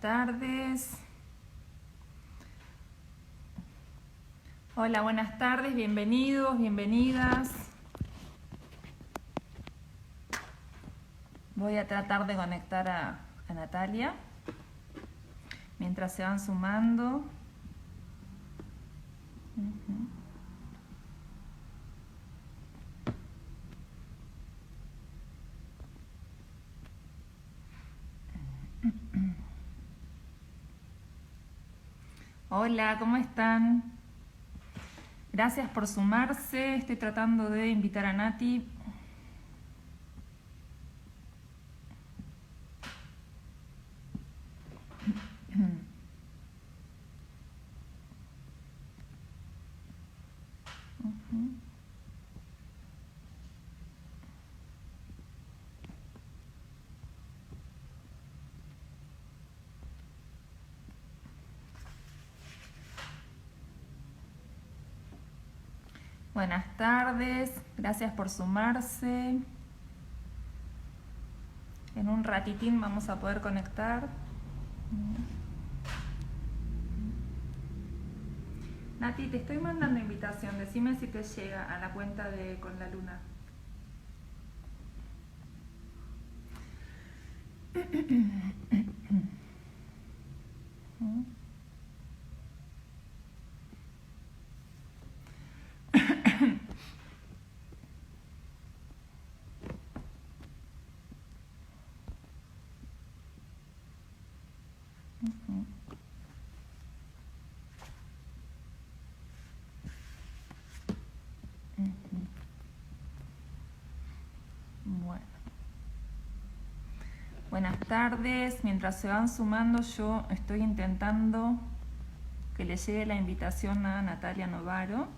buenas tardes. Hola, buenas tardes, bienvenidos, bienvenidas. Voy a tratar de conectar a Natalia mientras se van sumando. Hola, ¿cómo están? Gracias por sumarse. Estoy tratando de invitar a Nati. Buenas tardes, gracias por sumarse. En un ratitín vamos a poder conectar. Nati, te estoy mandando invitación, decime si te llega a la cuenta de Con la Luna. Bueno. Buenas tardes, mientras se van sumando yo estoy intentando que le llegue la invitación a Natalia Novaro.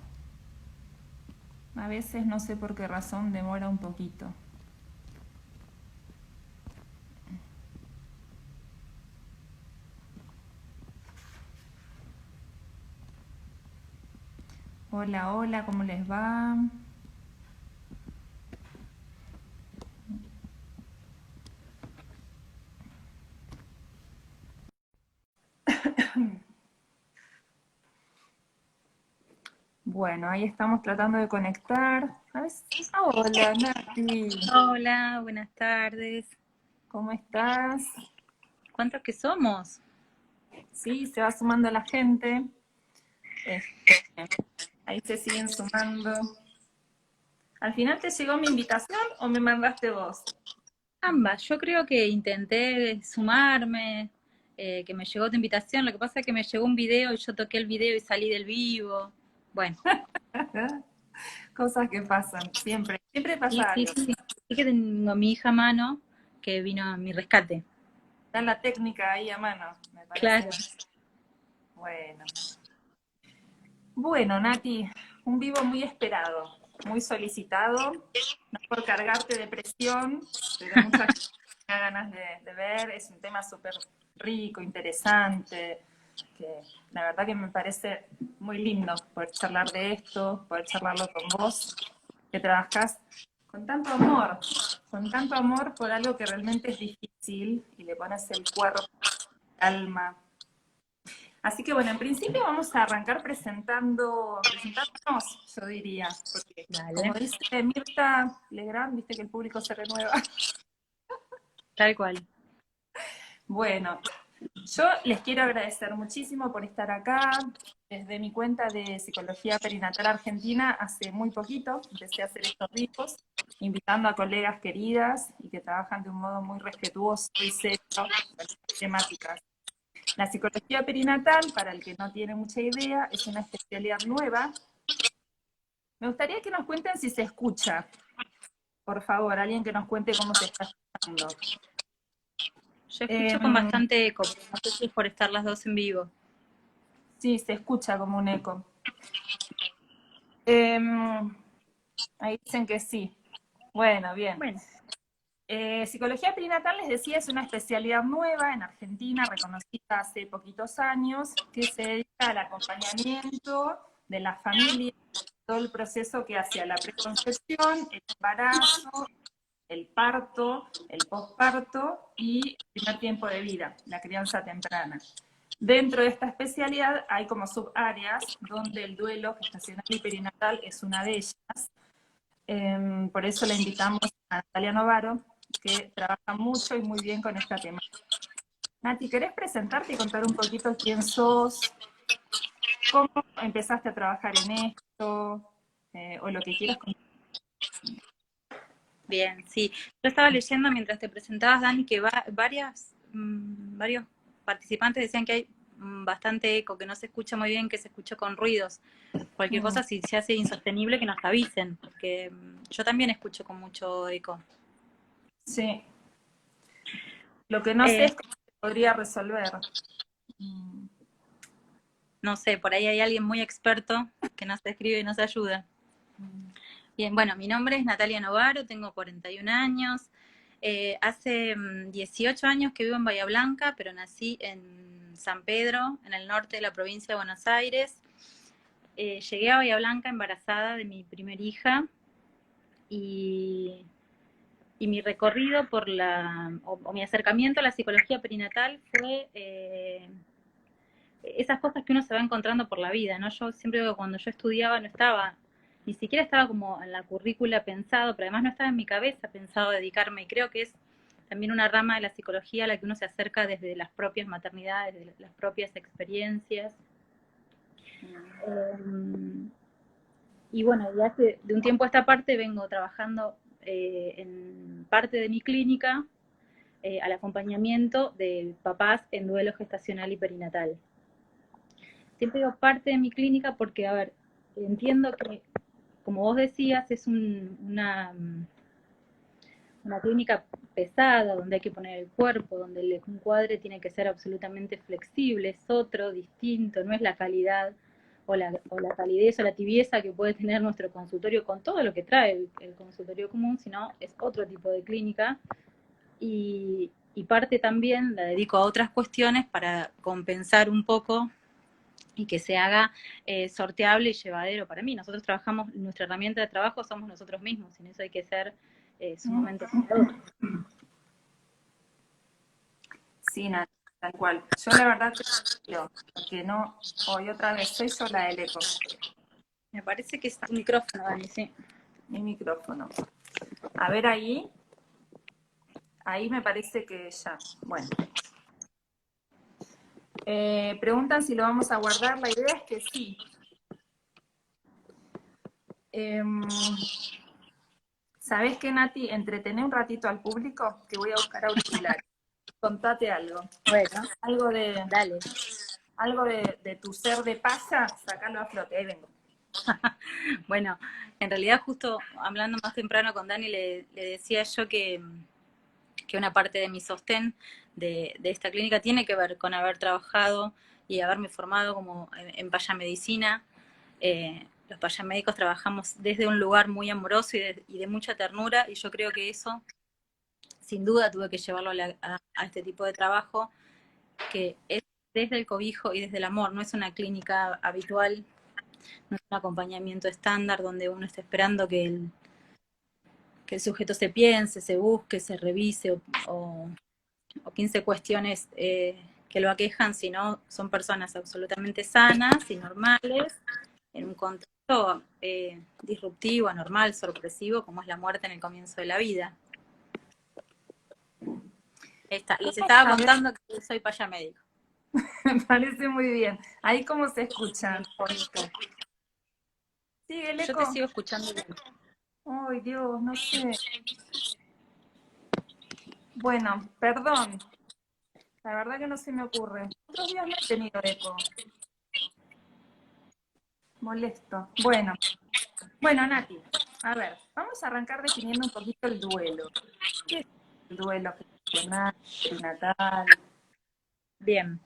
A veces no sé por qué razón demora un poquito. Hola, hola, ¿cómo les va? Bueno, ahí estamos tratando de conectar. A ver, hola, Nati. Hola, buenas tardes. ¿Cómo estás? ¿Cuántos que somos? Sí, se va sumando la gente. Este, ahí se siguen sumando. ¿Al final te llegó mi invitación o me mandaste vos? Ambas. Yo creo que intenté sumarme, que me llegó tu invitación. Lo que pasa es que me llegó un video y yo toqué el video y salí del vivo. Bueno, Cosas que pasan, siempre, siempre sí, pasa sí, algo. sí. Sí que tengo a mi hija a mano que vino a mi rescate. Está la técnica ahí a mano, me parece. Claro. Bueno. Bueno, Nati, un vivo muy esperado, muy solicitado, no por cargarte de presión, pero mucha gente tiene ganas de ver, es un tema súper rico, interesante, que la verdad que me parece muy lindo poder charlar de esto, poder charlarlo con vos, que trabajás con tanto amor por algo que realmente es difícil y le pones el cuerpo, el alma. Así que bueno, en principio vamos a arrancar presentándonos, yo diría, porque como Dale. dice Mirta Legrand, viste que el público se renueva. Tal cual. Bueno, yo les quiero agradecer muchísimo por estar acá. Desde mi cuenta de Psicología Perinatal Argentina, hace muy poquito empecé a hacer estos vivos, invitando a colegas queridas y que trabajan de un modo muy respetuoso y serio con las temáticas. La psicología perinatal, para el que no tiene mucha idea, es una especialidad nueva. Me gustaría que nos cuenten si se escucha. Por favor, alguien que nos cuente cómo se está escuchando. Yo escucho con Eh, bastante eco. No sé si es por estar las dos en vivo. sí, se escucha como un eco. Eh, ahí dicen que sí. Bueno, bien. Bueno, Psicología perinatal, les decía, es una especialidad nueva en Argentina, reconocida hace poquitos años, que se dedica al acompañamiento de la familia, todo el proceso que hacia la preconcepción, el embarazo, el parto, el posparto y el primer tiempo de vida, la crianza temprana. Dentro de esta especialidad hay como subáreas donde el duelo gestacional y perinatal es una de ellas. Por eso le invitamos a Natalia Novaro, que trabaja mucho y muy bien con esta temática. Nati, ¿querés presentarte y contar un poquito quién sos? ¿Cómo empezaste a trabajar en esto? O lo que quieras contar. Bien, sí. Yo estaba leyendo mientras te presentabas, Dani, que varios participantes decían que hay bastante eco, que no se escucha muy bien, que se escucha con ruidos. Cualquier cosa, si se hace insostenible, que nos avisen, porque yo también escucho con mucho eco. Sí. Lo que no sé es cómo se podría resolver. No sé, por ahí hay alguien muy experto que nos escribe y nos ayuda. Bien, bueno, mi nombre es Natalia Novaro, tengo 41 años. Hace 18 años que vivo en Bahía Blanca, pero nací en San Pedro, en el norte de la provincia de Buenos Aires. Llegué a Bahía Blanca embarazada de mi primer hija y mi recorrido o mi acercamiento a la psicología perinatal fue esas cosas que uno se va encontrando por la vida, ¿no? Yo siempre digo que cuando yo estudiaba no estaba, ni siquiera estaba como en la currícula pensado, pero además no estaba en mi cabeza pensado dedicarme, y creo que es también una rama de la psicología a la que uno se acerca desde las propias maternidades, desde las propias experiencias. Y bueno, y hace de un tiempo a esta parte vengo trabajando en parte de mi clínica al acompañamiento de papás en duelo gestacional y perinatal. Siempre digo parte de mi clínica porque, a ver, entiendo que, como vos decías, es una clínica pesada, donde hay que poner el cuerpo, donde el encuadre tiene que ser absolutamente flexible, es otro, distinto, no es la calidad o la calidez o la tibieza que puede tener nuestro consultorio con todo lo que trae el consultorio común, sino es otro tipo de clínica. Y parte también la dedico a otras cuestiones para compensar un poco y que se haga sorteable y llevadero para mí. Nosotros trabajamos, nuestra herramienta de trabajo somos nosotros mismos, y en eso hay que ser sumamente cuidadosos. Sí, Nati, tal cual. Yo la verdad que no, hoy otra vez soy yo la del eco. Me parece que es tu micrófono, Dani, sí. Mi micrófono. A ver ahí. Ahí me parece que ya. Bueno. Preguntan si lo vamos a guardar. La idea es que sí. ¿Sabés qué, Nati? Entretené un ratito al público que voy a buscar auriculares. Contate algo. Bueno, Algo de, dale. algo de tu ser de pasa, sacalo a flote. Ahí vengo. Bueno, en realidad justo hablando más temprano con Dani le decía yo que una parte de mi sostén de esta clínica tiene que ver con haber trabajado y haberme formado como en payamedicina. Los payamédicos trabajamos desde un lugar muy amoroso y de mucha ternura, y yo creo que eso, sin duda, tuve que llevarlo a este tipo de trabajo, que es desde el cobijo y desde el amor. No es una clínica habitual, no es un acompañamiento estándar donde uno está esperando que el sujeto se piense, se busque, se revise o 15 cuestiones que lo aquejan, sino son personas absolutamente sanas y normales en un contexto disruptivo, anormal, sorpresivo, como es la muerte en el comienzo de la vida. Les estaba contando que soy payamédico. Me parece muy bien. Ahí cómo se escucha. ¿Sigue el Yo eco? te sigo escuchando bien. Ay, Dios, no sé. Bueno, perdón. La verdad que no se me ocurre. Otros días no he tenido eco. Molesto. Bueno, Nati, a ver, vamos a arrancar definiendo un poquito el duelo. ¿Qué es el duelo gestacional, perinatal? Bien.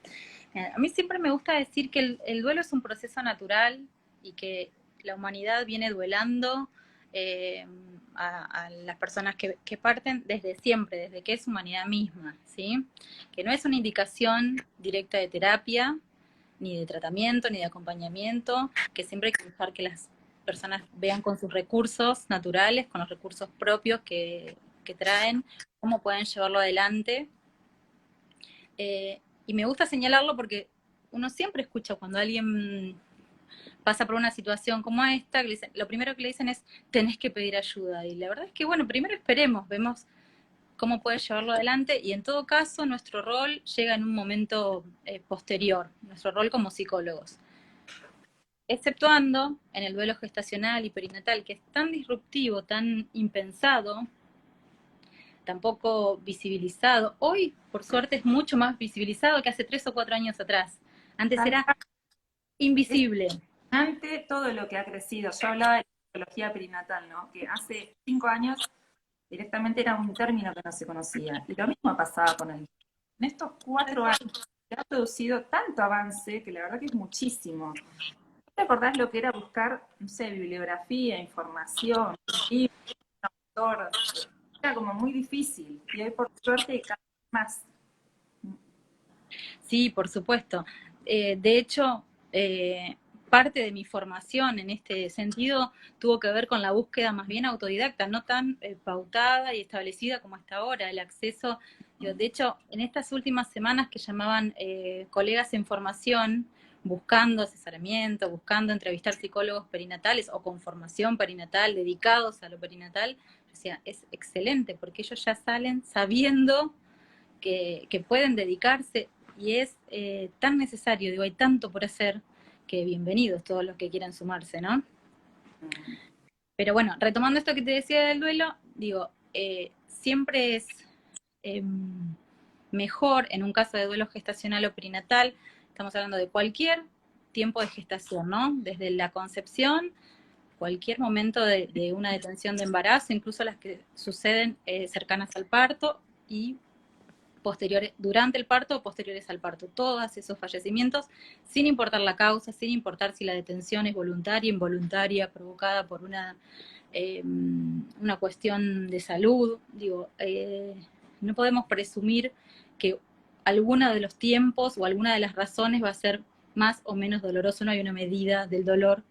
A mí siempre me gusta decir que el duelo es un proceso natural y que la humanidad viene duelando a las personas que parten desde siempre, desde que es humanidad misma, ¿sí? Que no es una indicación directa de terapia, ni de tratamiento, ni de acompañamiento, que siempre hay que dejar que las personas vean con sus recursos naturales, con los recursos propios que que traen, cómo pueden llevarlo adelante. Y me gusta señalarlo porque uno siempre escucha cuando alguien pasa por una situación como esta, que le dicen, lo primero que le dicen es, tenés que pedir ayuda. Y la verdad es que, bueno, primero esperemos, vemos cómo puede llevarlo adelante, y en todo caso nuestro rol llega en un momento posterior, nuestro rol como psicólogos. Exceptuando en el duelo gestacional y perinatal, que es tan disruptivo, tan impensado, tampoco visibilizado. Hoy, por suerte, es mucho más visibilizado que hace 3 o 4 años atrás. Antes era invisible. Ante todo lo que ha crecido, yo hablaba de psicología perinatal, ¿no? Que hace 5 años directamente era un término que no se conocía. Y lo mismo pasaba con el... En estos 4 años se ha producido tanto avance que la verdad que es muchísimo. ¿Te acordás lo que era buscar, no sé, bibliografía, información, libros, autor? Era como muy difícil. Y hoy por suerte cada vez más. Sí, por supuesto. De hecho, parte de mi formación en este sentido tuvo que ver con la búsqueda más bien autodidacta, no tan pautada y establecida como hasta ahora, el acceso. De hecho, en estas últimas semanas que llamaban colegas en formación, buscando asesoramiento, buscando entrevistar psicólogos perinatales o con formación perinatal, dedicados a lo perinatal, decía, es excelente, porque ellos ya salen sabiendo que pueden dedicarse, y es tan necesario, digo, hay tanto por hacer, que bienvenidos todos los que quieran sumarse, ¿no? Pero bueno, retomando esto que te decía del duelo, digo, siempre es mejor en un caso de duelo gestacional o perinatal, estamos hablando de cualquier tiempo de gestación, ¿no? Desde la concepción, cualquier momento de una detención de embarazo, incluso las que suceden cercanas al parto y posteriores, durante el parto o posteriores al parto, todos esos fallecimientos, sin importar la causa, sin importar si la detención es voluntaria, involuntaria, provocada por una cuestión de salud, digo, no podemos presumir que alguno de los tiempos o alguna de las razones va a ser más o menos doloroso, no hay una medida del dolor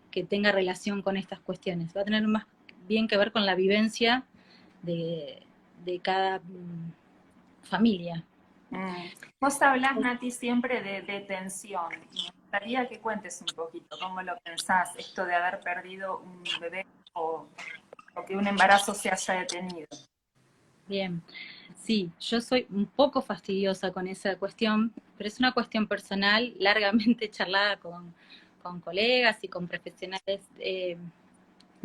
que tenga relación con estas cuestiones, va a tener más bien que ver con la vivencia de cada familia. Vos hablás, Nati, siempre de detención. Y me gustaría que cuentes un poquito cómo lo pensás, esto de haber perdido un bebé o que un embarazo se haya detenido. Bien, sí, yo soy un poco fastidiosa con esa cuestión, pero es una cuestión personal, largamente charlada con colegas y con profesionales de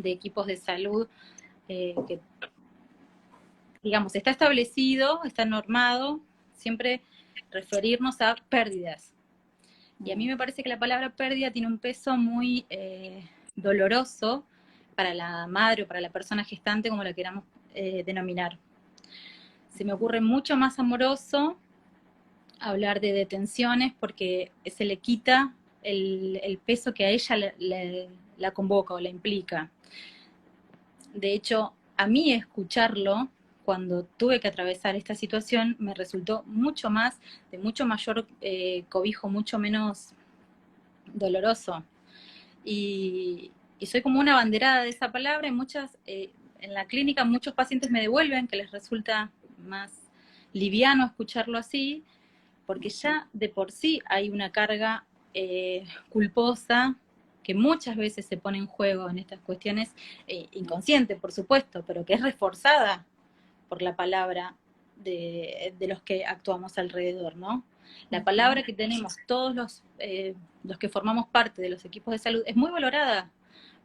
equipos de salud, que, digamos, está establecido, está normado, siempre referirnos a pérdidas. Y a mí me parece que la palabra pérdida tiene un peso muy doloroso para la madre o para la persona gestante, como la queramos denominar. Se me ocurre mucho más amoroso hablar de detenciones porque se le quita el peso que a ella la convoca o la implica. De hecho, a mí escucharlo, cuando tuve que atravesar esta situación, me resultó mucho más, de mucho mayor cobijo, mucho menos doloroso. Y soy como una abanderada de esa palabra, y en la clínica muchos pacientes me devuelven que les resulta más liviano escucharlo así, porque ya de por sí hay una carga culposa que muchas veces se pone en juego en estas cuestiones, inconsciente por supuesto, pero que es reforzada por la palabra de los que actuamos alrededor, ¿no? La palabra que tenemos todos los que formamos parte de los equipos de salud es muy valorada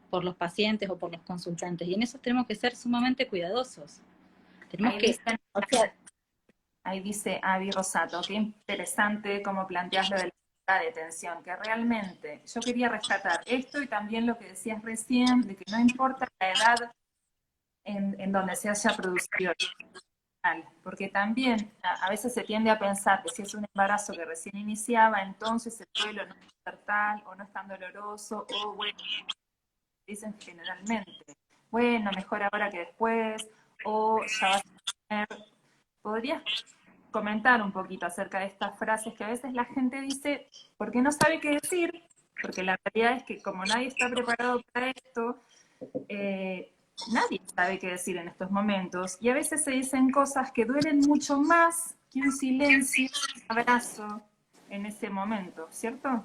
por los pacientes o por los consultantes, y en eso tenemos que ser sumamente cuidadosos. Tenemos Ahí dice Avi Rosato, qué interesante cómo planteas lo de la detención, que realmente yo quería rescatar esto y también lo que decías recién, de que no importa la edad en donde se haya producido el porque también a veces se tiende a pensar que si es un embarazo que recién iniciaba, entonces el duelo no es ser tal, o no es tan doloroso, o bueno, dicen generalmente, bueno, mejor ahora que después, o ya vas a tener. ¿Podrías comentar un poquito acerca de estas frases que a veces la gente dice porque no sabe qué decir? Porque la realidad es que como nadie está preparado para esto, nadie sabe qué decir en estos momentos y a veces se dicen cosas que duelen mucho más que un silencio, un abrazo en ese momento, ¿cierto?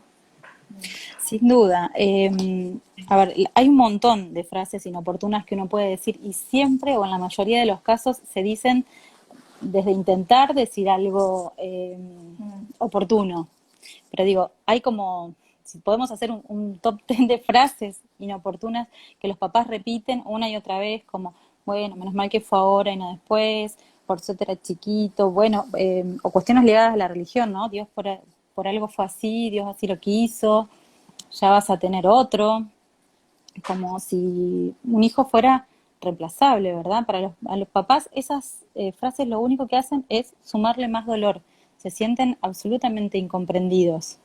Sin duda. A ver, hay un montón de frases inoportunas que uno puede decir y siempre o en la mayoría de los casos se dicen desde intentar decir algo Mm. oportuno. Pero digo, hay como, si podemos hacer un top 10 de frases inoportunas que los papás repiten una y otra vez, como, bueno, menos mal que fue ahora y no después, por suerte era chiquito, bueno, o cuestiones ligadas a la religión, ¿no? Dios por algo fue así, Dios así lo quiso, ya vas a tener otro, como si un hijo fuera reemplazable, ¿verdad? A los papás esas frases lo único que hacen es sumarle más dolor, se sienten absolutamente incomprendidos.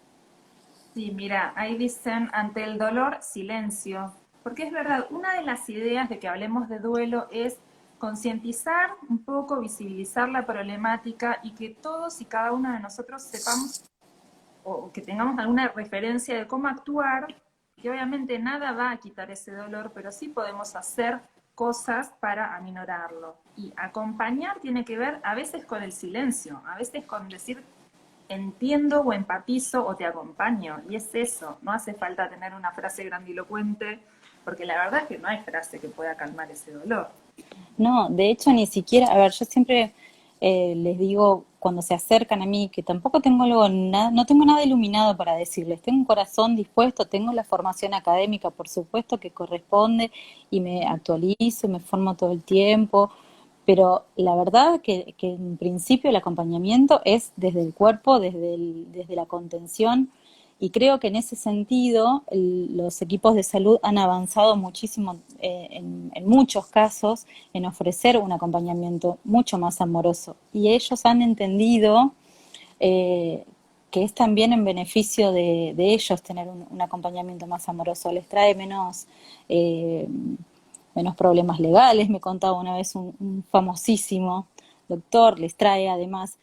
Sí, mira, ahí dicen, ante el dolor, silencio. Porque es verdad, una de las ideas de que hablemos de duelo es concientizar un poco, visibilizar la problemática y que todos y cada uno de nosotros sepamos o que tengamos alguna referencia de cómo actuar, que obviamente nada va a quitar ese dolor, pero sí podemos hacer cosas para aminorarlo. Y acompañar tiene que ver a veces con el silencio, a veces con decir entiendo o empatizo o te acompaño. Y es eso, no hace falta tener una frase grandilocuente, porque la verdad es que no hay frase que pueda calmar ese dolor. No, de hecho ni siquiera, a ver, yo siempre les digo cuando se acercan a mí que tampoco tengo algo, no tengo nada iluminado para decirles, tengo un corazón dispuesto, tengo la formación académica, por supuesto que corresponde y me actualizo, me formo todo el tiempo, pero la verdad que en principio el acompañamiento es desde el cuerpo, desde la contención y creo que en ese sentido los equipos de salud han avanzado muchísimo en muchos casos en ofrecer un acompañamiento mucho más amoroso. Y ellos han entendido eh, que es también en beneficio de ellos tener un acompañamiento más amoroso. Les trae eh, menos problemas legales. Me contaba una vez un famosísimo doctor, les trae además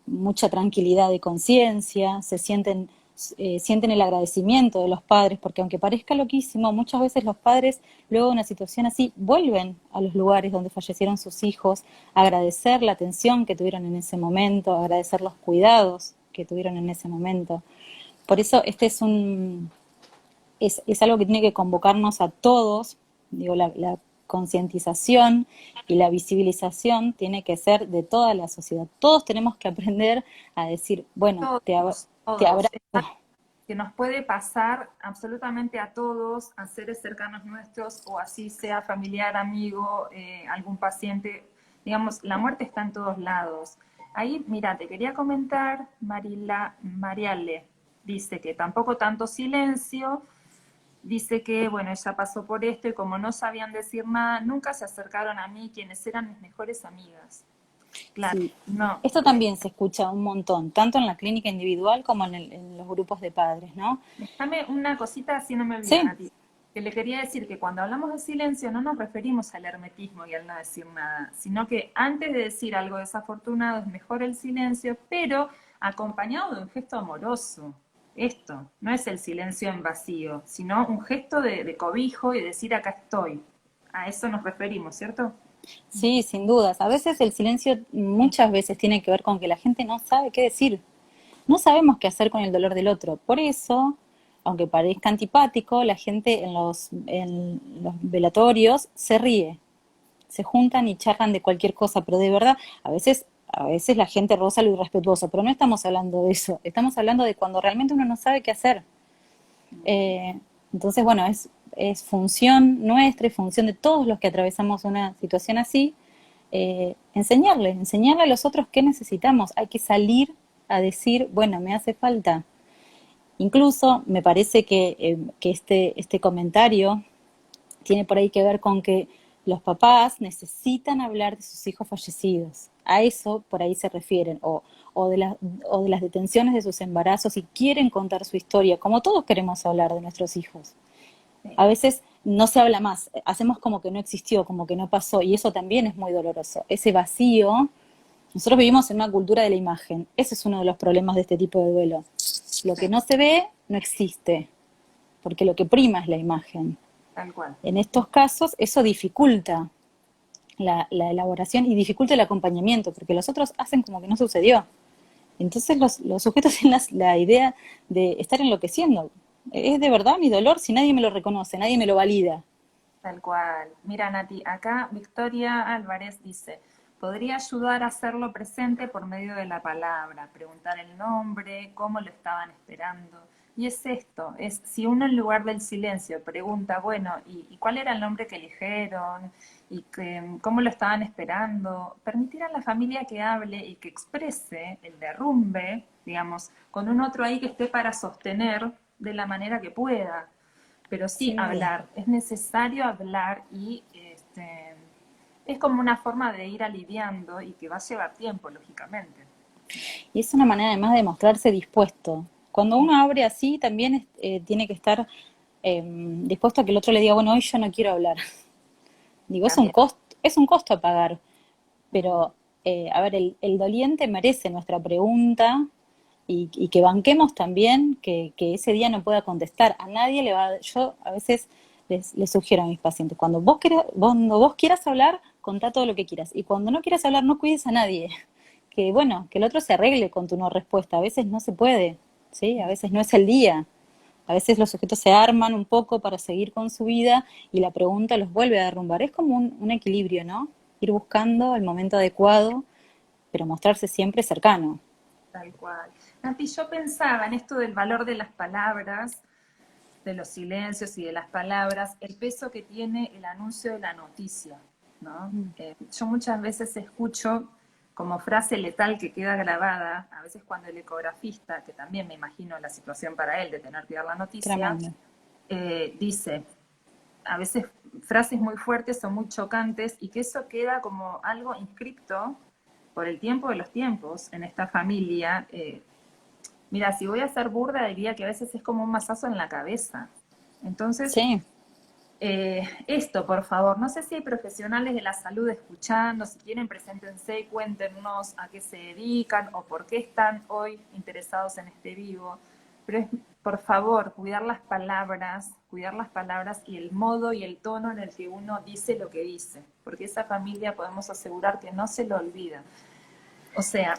mucha tranquilidad de conciencia, sienten el agradecimiento de los padres, porque aunque parezca loquísimo, muchas veces los padres, luego de una situación así, vuelven a los lugares donde fallecieron sus hijos, a agradecer la atención que tuvieron en ese momento, a agradecer los cuidados que tuvieron en ese momento. Por eso este es algo que tiene que convocarnos a todos, digo, la concientización y la visibilización tiene que ser de toda la sociedad. Todos tenemos que aprender a decir, bueno, Todos, te todos. abrazo. Es algo que nos puede pasar absolutamente a todos, a seres cercanos nuestros, o así sea familiar, amigo, algún paciente. Digamos, la muerte está en todos lados. Ahí, mira, te quería comentar, Mariale dice que tampoco tanto silencio, dice que, bueno, ella pasó por esto y como no sabían decir nada, nunca se acercaron a mí, quienes eran mis mejores amigas. Claro, Sí. no. Esto también se escucha un montón, tanto en la clínica individual como en los grupos de padres, ¿no? Déjame una cosita, así no me olvido, Sí, Nati. Que le quería decir que cuando hablamos de silencio no nos referimos al hermetismo y al no decir nada, sino que antes de decir algo desafortunado es mejor el silencio, pero acompañado de un gesto amoroso. Esto no es el silencio en vacío, sino un gesto de cobijo y decir acá estoy. A eso nos referimos, ¿cierto? sí, sin dudas. A veces el silencio muchas veces tiene que ver con que la gente no sabe qué decir. No sabemos qué hacer con el dolor del otro. Por eso, aunque parezca antipático, la gente en los velatorios se ríe, se juntan y charlan de cualquier cosa, pero de verdad, a veces la gente roza lo irrespetuoso, pero no estamos hablando de eso, estamos hablando de cuando realmente uno no sabe qué hacer. Eh, entonces, bueno, es función nuestra y función de todos los que atravesamos una situación así, enseñarle a los otros qué necesitamos. Hay que salir a decir, bueno, me hace falta. Incluso me parece que este comentario tiene por ahí que ver con que los papás necesitan hablar de sus hijos fallecidos. A eso por ahí se refieren, o o de las detenciones de sus embarazos y quieren contar su historia, como todos queremos hablar de nuestros hijos. A veces no se habla más, hacemos como que no existió, como que no pasó, y eso también es muy doloroso. Ese vacío, nosotros vivimos en una cultura de la imagen, ese es uno de los problemas de este tipo de duelo. Lo que no se ve no existe, porque lo que prima es la imagen. tal cual. En estos casos eso dificulta la elaboración y dificulta el acompañamiento, porque los otros hacen como que no sucedió. Entonces los sujetos tienen la idea de estar enloqueciendo. ¿Es de verdad mi dolor si nadie me lo reconoce, nadie me lo valida? Tal cual. Mira, Nati, acá Victoria Álvarez dice, podría ayudar a hacerlo presente por medio de la palabra, preguntar el nombre, cómo lo estaban esperando. Y es esto, es si uno en lugar del silencio pregunta, bueno, ¿y cuál era el nombre que eligieron? ¿Y cómo lo estaban esperando? Permitir a la familia que hable y que exprese el derrumbe, digamos, con un otro ahí que esté para sostener de la manera que pueda. Pero sí, Sí. hablar, es necesario hablar y es como una forma de ir aliviando y que va a llevar tiempo, lógicamente. Y es una manera además de mostrarse dispuesto. Cuando uno abre así, también tiene que estar dispuesto a que el otro le diga, bueno, hoy yo no quiero hablar. Digo, También, es un costo a pagar, pero, a ver, el doliente merece nuestra pregunta y que banquemos también que ese día no pueda contestar. A nadie le va, yo a veces les sugiero a mis pacientes, cuando vos quieras hablar, contá todo lo que quieras. Y cuando no quieras hablar, no cuides a nadie. Que bueno, que el otro se arregle con tu no respuesta. A veces no se puede, ¿sí? A veces no es el día. A veces los sujetos se arman un poco para seguir con su vida y la pregunta los vuelve a derrumbar. Es como un equilibrio, ¿no? Ir buscando el momento adecuado, pero mostrarse siempre cercano. tal cual. Nati, yo pensaba en esto del valor de las palabras, de los silencios y de las palabras, el peso que tiene el anuncio de la noticia, ¿no? Yo muchas veces escucho como frase letal que queda grabada, a veces cuando el ecografista, que también me imagino la situación para él de tener que dar la noticia, Tremendo. dice, a veces frases muy fuertes o muy chocantes y que eso queda como algo inscripto por el tiempo de los tiempos en esta familia. Mira, si voy a ser burda, diría que a veces es como un mazazo en la cabeza. Entonces, Sí, esto, por favor, no sé si hay profesionales de la salud escuchando, si quieren, preséntense y cuéntenos a qué se dedican o por qué están hoy interesados en este vivo. Pero es, por favor, cuidar las palabras y el modo y el tono en el que uno dice lo que dice, porque esa familia podemos asegurar que no se lo olvida. O sea,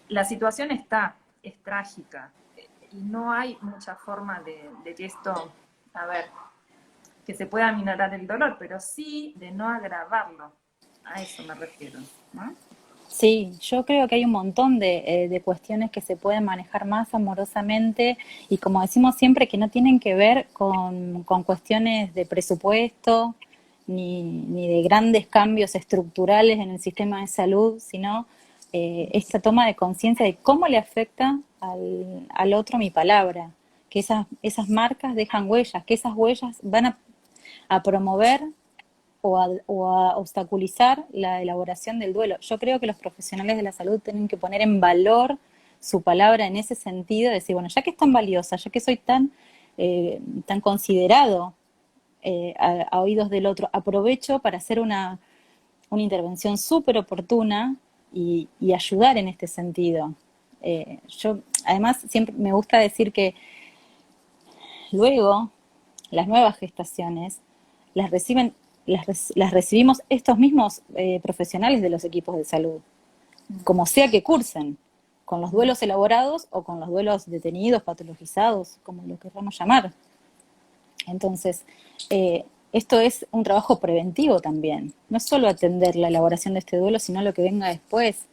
la situación está, es trágica y no hay mucha forma de que esto, a ver, que se pueda aminorar el dolor, pero sí de no agravarlo. A eso me refiero, ¿no? sí, yo creo que hay un montón de cuestiones que se pueden manejar más amorosamente y como decimos siempre, que no tienen que ver con cuestiones de presupuesto ni de grandes cambios estructurales en el sistema de salud, sino esta toma de conciencia de cómo le afecta al otro mi palabra, que esas marcas dejan huellas, que esas huellas van a promover o a obstaculizar la elaboración del duelo. Yo creo que los profesionales de la salud tienen que poner en valor su palabra en ese sentido, de decir, bueno, ya que es tan valiosa, ya que soy tan considerado a oídos del otro, aprovecho para hacer una intervención súper oportuna y ayudar en este sentido. Yo, además, siempre me gusta decir que luego las nuevas gestaciones las reciben, las recibimos estos mismos profesionales de los equipos de salud, como sea que cursen, con los duelos elaborados o con los duelos detenidos, patologizados, como lo queramos llamar. Entonces, esto es un trabajo preventivo también. No es solo atender la elaboración de este duelo, sino lo que venga después.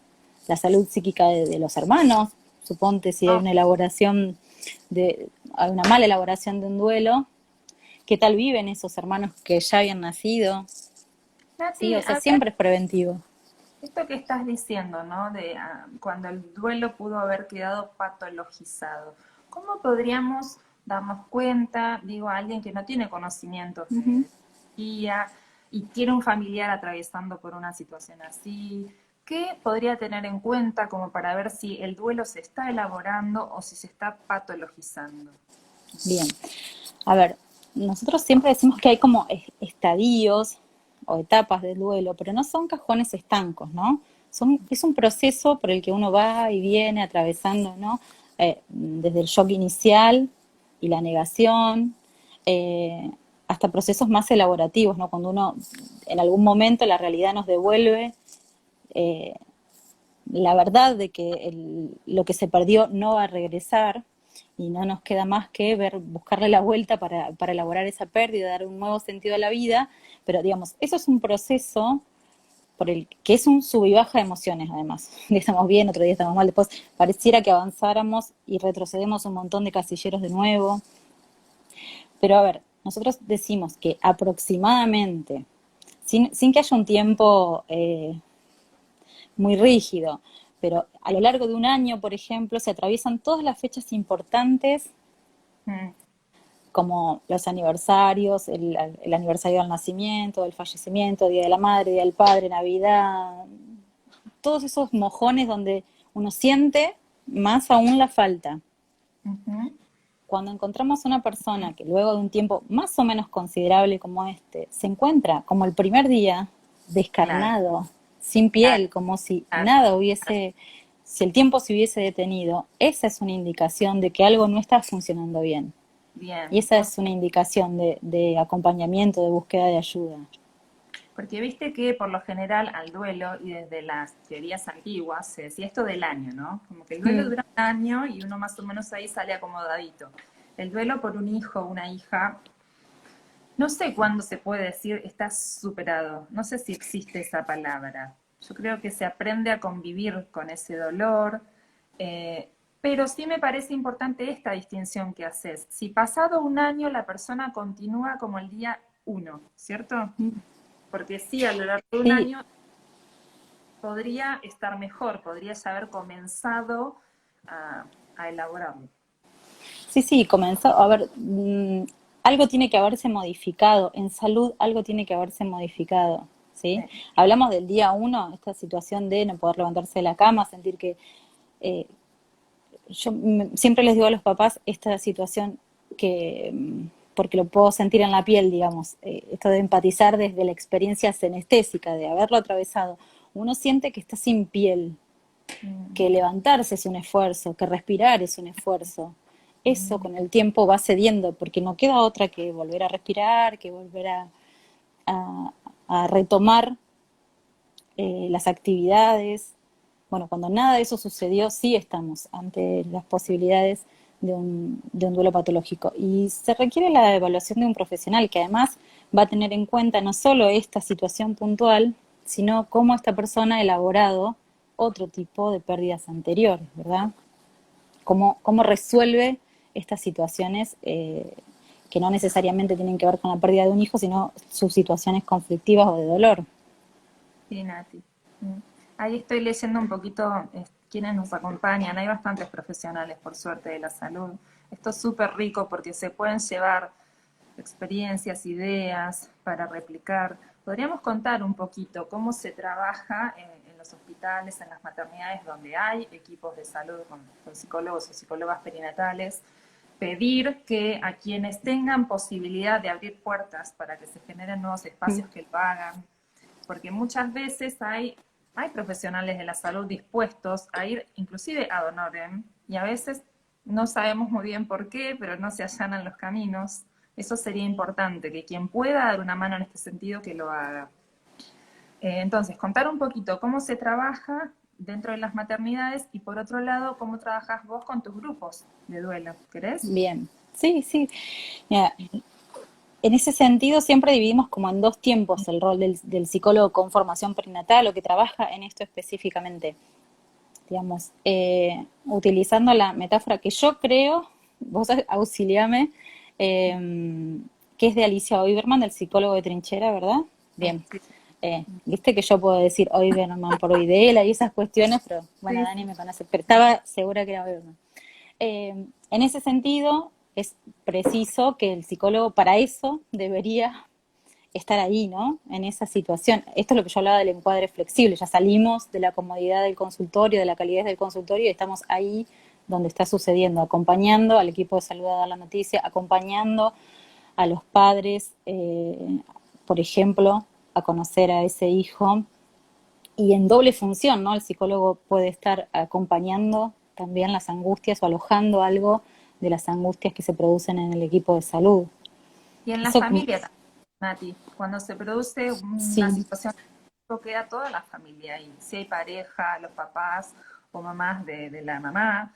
La salud psíquica de los hermanos, suponte si hay Oh, una hay una mala elaboración de un duelo, qué tal viven esos hermanos que ya habían nacido, ¿sí? Nati, O sea, siempre es preventivo. esto que estás diciendo, ¿no? De cuando el duelo pudo haber quedado patologizado, ¿cómo podríamos darnos cuenta, digo, a alguien que no tiene conocimientos Ujú. de psicología y tiene un familiar atravesando por una situación así? ¿Qué podría tener en cuenta como para ver si el duelo se está elaborando o si se está patologizando? Bien. A ver, nosotros siempre decimos que hay como estadios o etapas del duelo, pero no son cajones estancos, ¿no? Es un proceso por el que uno va y viene atravesando, ¿no? Desde el shock inicial y la negación, eh, hasta procesos más elaborativos, ¿no? Cuando uno, en algún momento, la realidad nos devuelve eh, la verdad de que lo que se perdió no va a regresar y no nos queda más que buscarle la vuelta para elaborar esa pérdida, dar un nuevo sentido a la vida, pero digamos, eso es un proceso por el que es un sub y baja de emociones además. Un día estamos bien, otro día estamos mal, después pareciera que avanzáramos y retrocedemos un montón de casilleros de nuevo. Pero a ver, nosotros decimos que aproximadamente, sin que haya un tiempo muy rígido, pero a lo largo de un año, por ejemplo, se atraviesan todas las fechas importantes, Mm. como los aniversarios, el aniversario del nacimiento, del fallecimiento, Día de la Madre, Día del Padre, Navidad, todos esos mojones donde uno siente más aún la falta. Ujú. Cuando encontramos una persona que luego de un tiempo más o menos considerable como este, se encuentra como el primer día, Claro, descarnado, sin claro, piel, como si claro. nada hubiese, si el tiempo se hubiese detenido, esa es una indicación de que algo no está funcionando bien. Y Bien. esa es una indicación de acompañamiento, de búsqueda de ayuda. Porque viste que por lo general al duelo, y desde las teorías antiguas, se decía esto del año, ¿no? Como que el duelo Mm. dura un año y uno más o menos ahí sale acomodadito. El duelo por un hijo o una hija, no sé cuándo se puede decir está superado. No sé si existe esa palabra. Yo creo que se aprende a convivir con ese dolor, eh, pero sí me parece importante esta distinción que haces. Si pasado un año la persona continúa como el día uno, ¿cierto? Porque sí, a lo largo de un Sí, año podría estar mejor, podrías haber comenzado a, a elaborarlo. sí, sí, comenzó, a ver, algo tiene que haberse modificado, en salud algo tiene que haberse modificado, ¿sí? Sí. Hablamos del día uno, esta situación de no poder levantarse de la cama, sentir que, eh, siempre les digo a los papás esta situación que, porque lo puedo sentir en la piel, digamos, esto de empatizar desde la experiencia senestésica, de haberlo atravesado, uno siente que está sin piel, Mm, que levantarse es un esfuerzo, que respirar es un esfuerzo. Eso mm, con el tiempo va cediendo, porque no queda otra que volver a respirar, que volver a, a retomar las actividades. Bueno, cuando nada de eso sucedió, sí estamos ante las posibilidades de un duelo patológico. Y se requiere la evaluación de un profesional que además va a tener en cuenta no solo esta situación puntual, sino cómo esta persona ha elaborado otro tipo de pérdidas anteriores, ¿verdad? Cómo resuelve estas situaciones que no necesariamente tienen que ver con la pérdida de un hijo, sino sus situaciones conflictivas o de dolor. sí, Nati. Mm. Ahí estoy leyendo un poquito quiénes nos acompañan. Hay bastantes profesionales, por suerte, de la salud. Esto es súper rico porque se pueden llevar experiencias, ideas para replicar. Podríamos contar un poquito cómo se trabaja en los hospitales, en las maternidades donde hay equipos de salud con psicólogos o psicólogas perinatales, pedir que a quienes tengan posibilidad de abrir puertas para que se generen nuevos espacios que lo hagan, porque muchas veces hay profesionales de la salud dispuestos a ir inclusive ad honorem y a veces no sabemos muy bien por qué, pero no se allanan los caminos. Eso sería importante, que quien pueda dar una mano en este sentido, que lo haga. Entonces, contar un poquito cómo se trabaja dentro de las maternidades y por otro lado, cómo trabajas vos con tus grupos de duelo. ¿Querés? Bien, sí, sí. Mira, en ese sentido siempre dividimos como en dos tiempos el rol del psicólogo con formación perinatal o que trabaja en esto específicamente. Digamos, utilizando la metáfora que yo creo, vos auxiliame, que es de Alicia Oiberman, del psicólogo de trinchera, ¿verdad? Sí, Bien. sí, Viste que yo puedo decir Oiberman por Oidela y esas cuestiones, pero bueno, sí, Dani sí. me conoce, pero estaba segura que era Oiberman. En ese sentido, es preciso que el psicólogo para eso debería estar ahí, ¿no? En esa situación. Esto es lo que yo hablaba del encuadre flexible. Ya salimos de la comodidad del consultorio, de la calidez del consultorio y estamos ahí donde está sucediendo, acompañando al equipo de salud a dar la noticia, acompañando a los padres, por ejemplo, a conocer a ese hijo. Y en doble función, ¿no? El psicólogo puede estar acompañando también las angustias o alojando algo de las angustias que se producen en el equipo de salud. Y en la Eso, familia también, Nati, cuando se produce una sí, situación, queda toda la familia ahí. Si hay pareja, los papás o mamás de la mamá,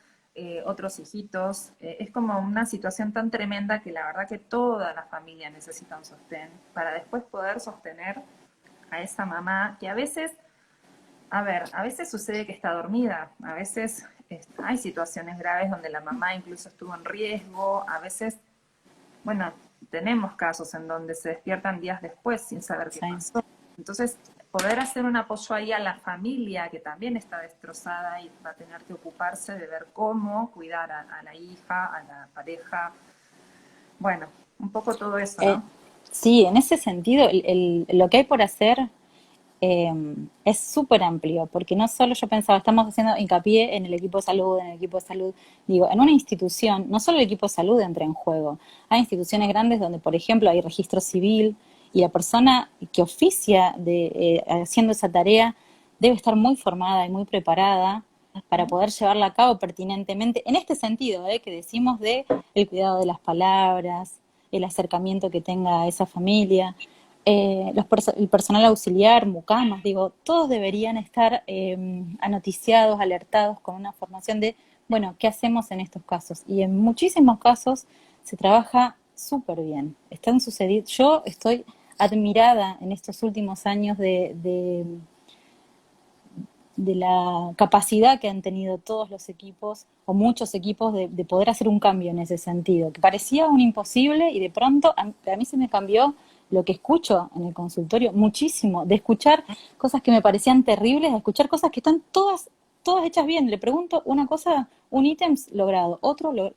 otros hijitos, es como una situación tan tremenda que la verdad que toda la familia necesita un sostén para después poder sostener a esa mamá que a veces, a ver, a veces sucede que está dormida, a veces hay situaciones graves donde la mamá incluso estuvo en riesgo, a veces, bueno, tenemos casos en donde se despiertan días después sin saber qué sí. pasó. Entonces, poder hacer un apoyo ahí a la familia que también está destrozada y va a tener que ocuparse de ver cómo cuidar a la hija, a la pareja, bueno, un poco todo eso, Eh, ¿no? sí, en ese sentido, lo que hay por hacer es súper amplio, porque no solo yo pensaba, estamos haciendo hincapié en el equipo de salud, en el equipo de salud, digo, en una institución, no solo el equipo de salud entra en juego, hay instituciones grandes donde, por ejemplo, hay registro civil y la persona que oficia haciendo esa tarea debe estar muy formada y muy preparada para poder llevarla a cabo pertinentemente, en este sentido, que decimos de el cuidado de las palabras, el acercamiento que tenga a esa familia, el personal auxiliar, mucamas, digo, todos deberían estar anoticiados, alertados con una formación de, bueno, ¿qué hacemos en estos casos? Y en muchísimos casos se trabaja súper bien. Están sucediendo, yo estoy admirada en estos últimos años de la capacidad que han tenido todos los equipos o muchos equipos de poder hacer un cambio en ese sentido, que parecía un imposible y de pronto a mí se me cambió lo que escucho en el consultorio muchísimo, de escuchar cosas que me parecían terribles, a escuchar cosas que están todas hechas bien. Le pregunto una cosa, un ítem logrado, es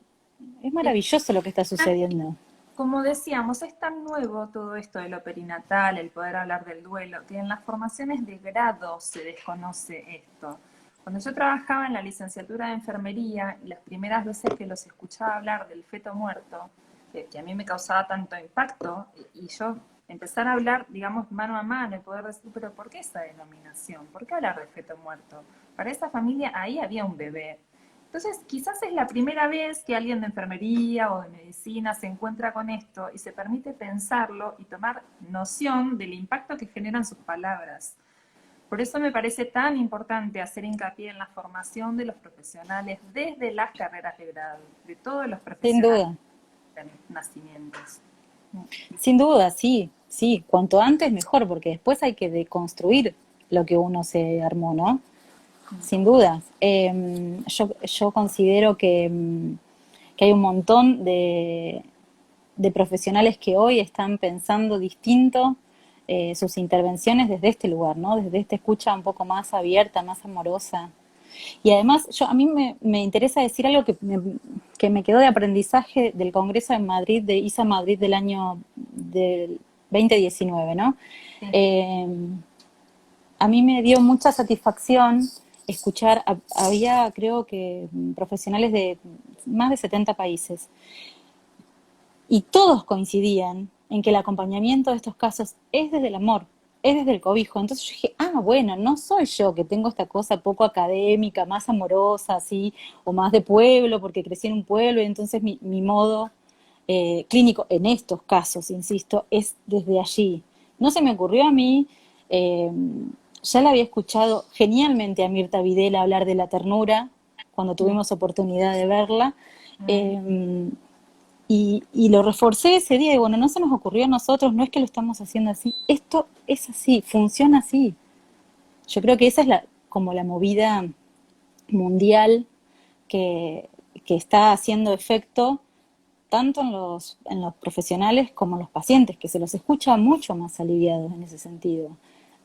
Es maravilloso lo que está que, sucediendo. como decíamos, es tan nuevo todo esto de lo perinatal, el poder hablar del duelo, que en las formaciones de grado se desconoce esto. Cuando yo trabajaba en la licenciatura de enfermería, y las primeras veces que los escuchaba hablar del feto muerto, que a mí me causaba tanto impacto, y yo empezar a hablar, digamos, mano a mano, y poder decir, pero ¿por qué esa denominación? ¿Por qué hablar de feto muerto? Para esa familia ahí había un bebé. Entonces, quizás es la primera vez que alguien de enfermería o de medicina se encuentra con esto y se permite pensarlo y tomar noción del impacto que generan sus palabras. Por eso me parece tan importante hacer hincapié en la formación de los profesionales desde las carreras de grado, de todos los Sin profesionales duda, de nacimientos. sin duda, sí, sí, cuanto antes mejor, porque después hay que deconstruir lo que uno se armó, ¿no? Sin dudas. Yo considero que hay un montón de profesionales que hoy están pensando distinto sus intervenciones desde este lugar, ¿no? Desde esta escucha un poco más abierta, más amorosa. Y además, a mí me interesa decir algo que me quedó de aprendizaje del Congreso en Madrid, de ISA Madrid del 2019, ¿no? Sí. Eh, a mí me dio mucha satisfacción escuchar, había creo que profesionales de más de 70 países y todos coincidían en que el acompañamiento de estos casos es desde el amor, es desde el cobijo. Entonces yo dije, bueno, no soy yo que tengo esta cosa poco académica, más amorosa, así, o más de pueblo, porque crecí en un pueblo y entonces mi modo clínico en estos casos, insisto, es desde allí. No se me ocurrió a mí, eh, ya la había escuchado genialmente a Mirta Videla hablar de la ternura cuando tuvimos oportunidad de verla. eh, y lo reforcé ese día y bueno, no se nos ocurrió a nosotros, no es que lo estamos haciendo así, esto es así, funciona así. Yo creo que esa es como la movida mundial que, que está haciendo efecto tanto en los profesionales como en los pacientes, que se los escucha mucho más aliviados en ese sentido.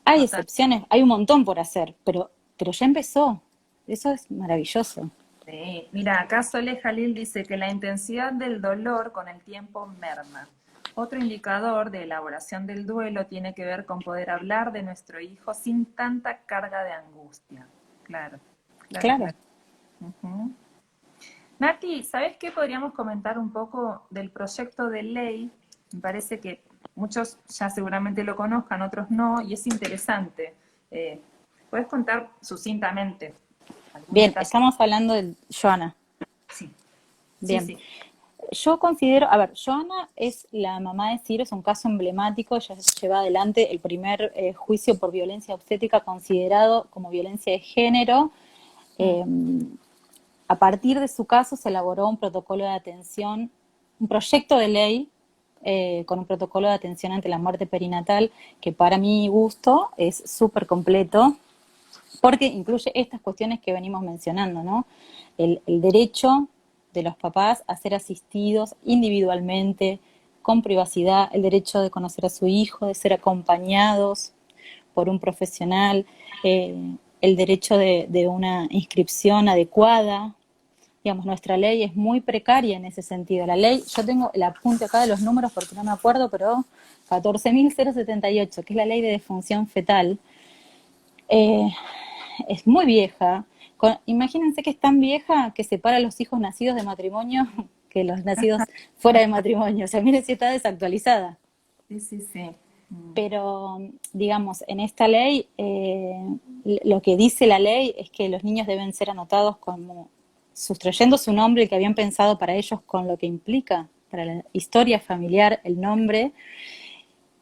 Hay Total. excepciones, hay un montón por hacer, pero ya empezó. Eso es maravilloso. Sí. Mira, acá Sole Jalil dice que la intensidad del dolor con el tiempo merma. Otro indicador de elaboración del duelo tiene que ver con poder hablar de nuestro hijo sin tanta carga de angustia. Claro, claro, Claro. claro. Ujú. Nati, ¿sabes qué? Podríamos comentar un poco del proyecto de ley. Me parece que muchos ya seguramente lo conozcan, otros no, y es interesante. ¿Puedes contar sucintamente algún Bien, detalle? estamos hablando de Joana. Sí, sí, Bien. sí. Yo considero, a ver, Joana es la mamá de Ciro, es un caso emblemático, ella lleva adelante el primer juicio por violencia obstétrica considerado como violencia de género. Eh, a partir de su caso se elaboró un protocolo de atención, un proyecto de ley con un protocolo de atención ante la muerte perinatal que para mi gusto es súper completo porque incluye estas cuestiones que venimos mencionando, ¿no? El derecho de los papás a ser asistidos individualmente, con privacidad, el derecho de conocer a su hijo, de ser acompañados por un profesional, el derecho de una inscripción adecuada. Digamos, nuestra ley es muy precaria en ese sentido. La ley, yo tengo el apunte acá de los números porque no me acuerdo, pero 14.078, que es la ley de disfunción fetal, es muy vieja. Imagínense que es tan vieja que separa a los hijos nacidos de matrimonio que los nacidos fuera de matrimonio. O sea, miren si está desactualizada. Sí, sí, sí. Pero, digamos, en esta ley, lo que dice la ley es que los niños deben ser anotados como sustrayendo su nombre, el que habían pensado para ellos, con lo que implica para la historia familiar, el nombre,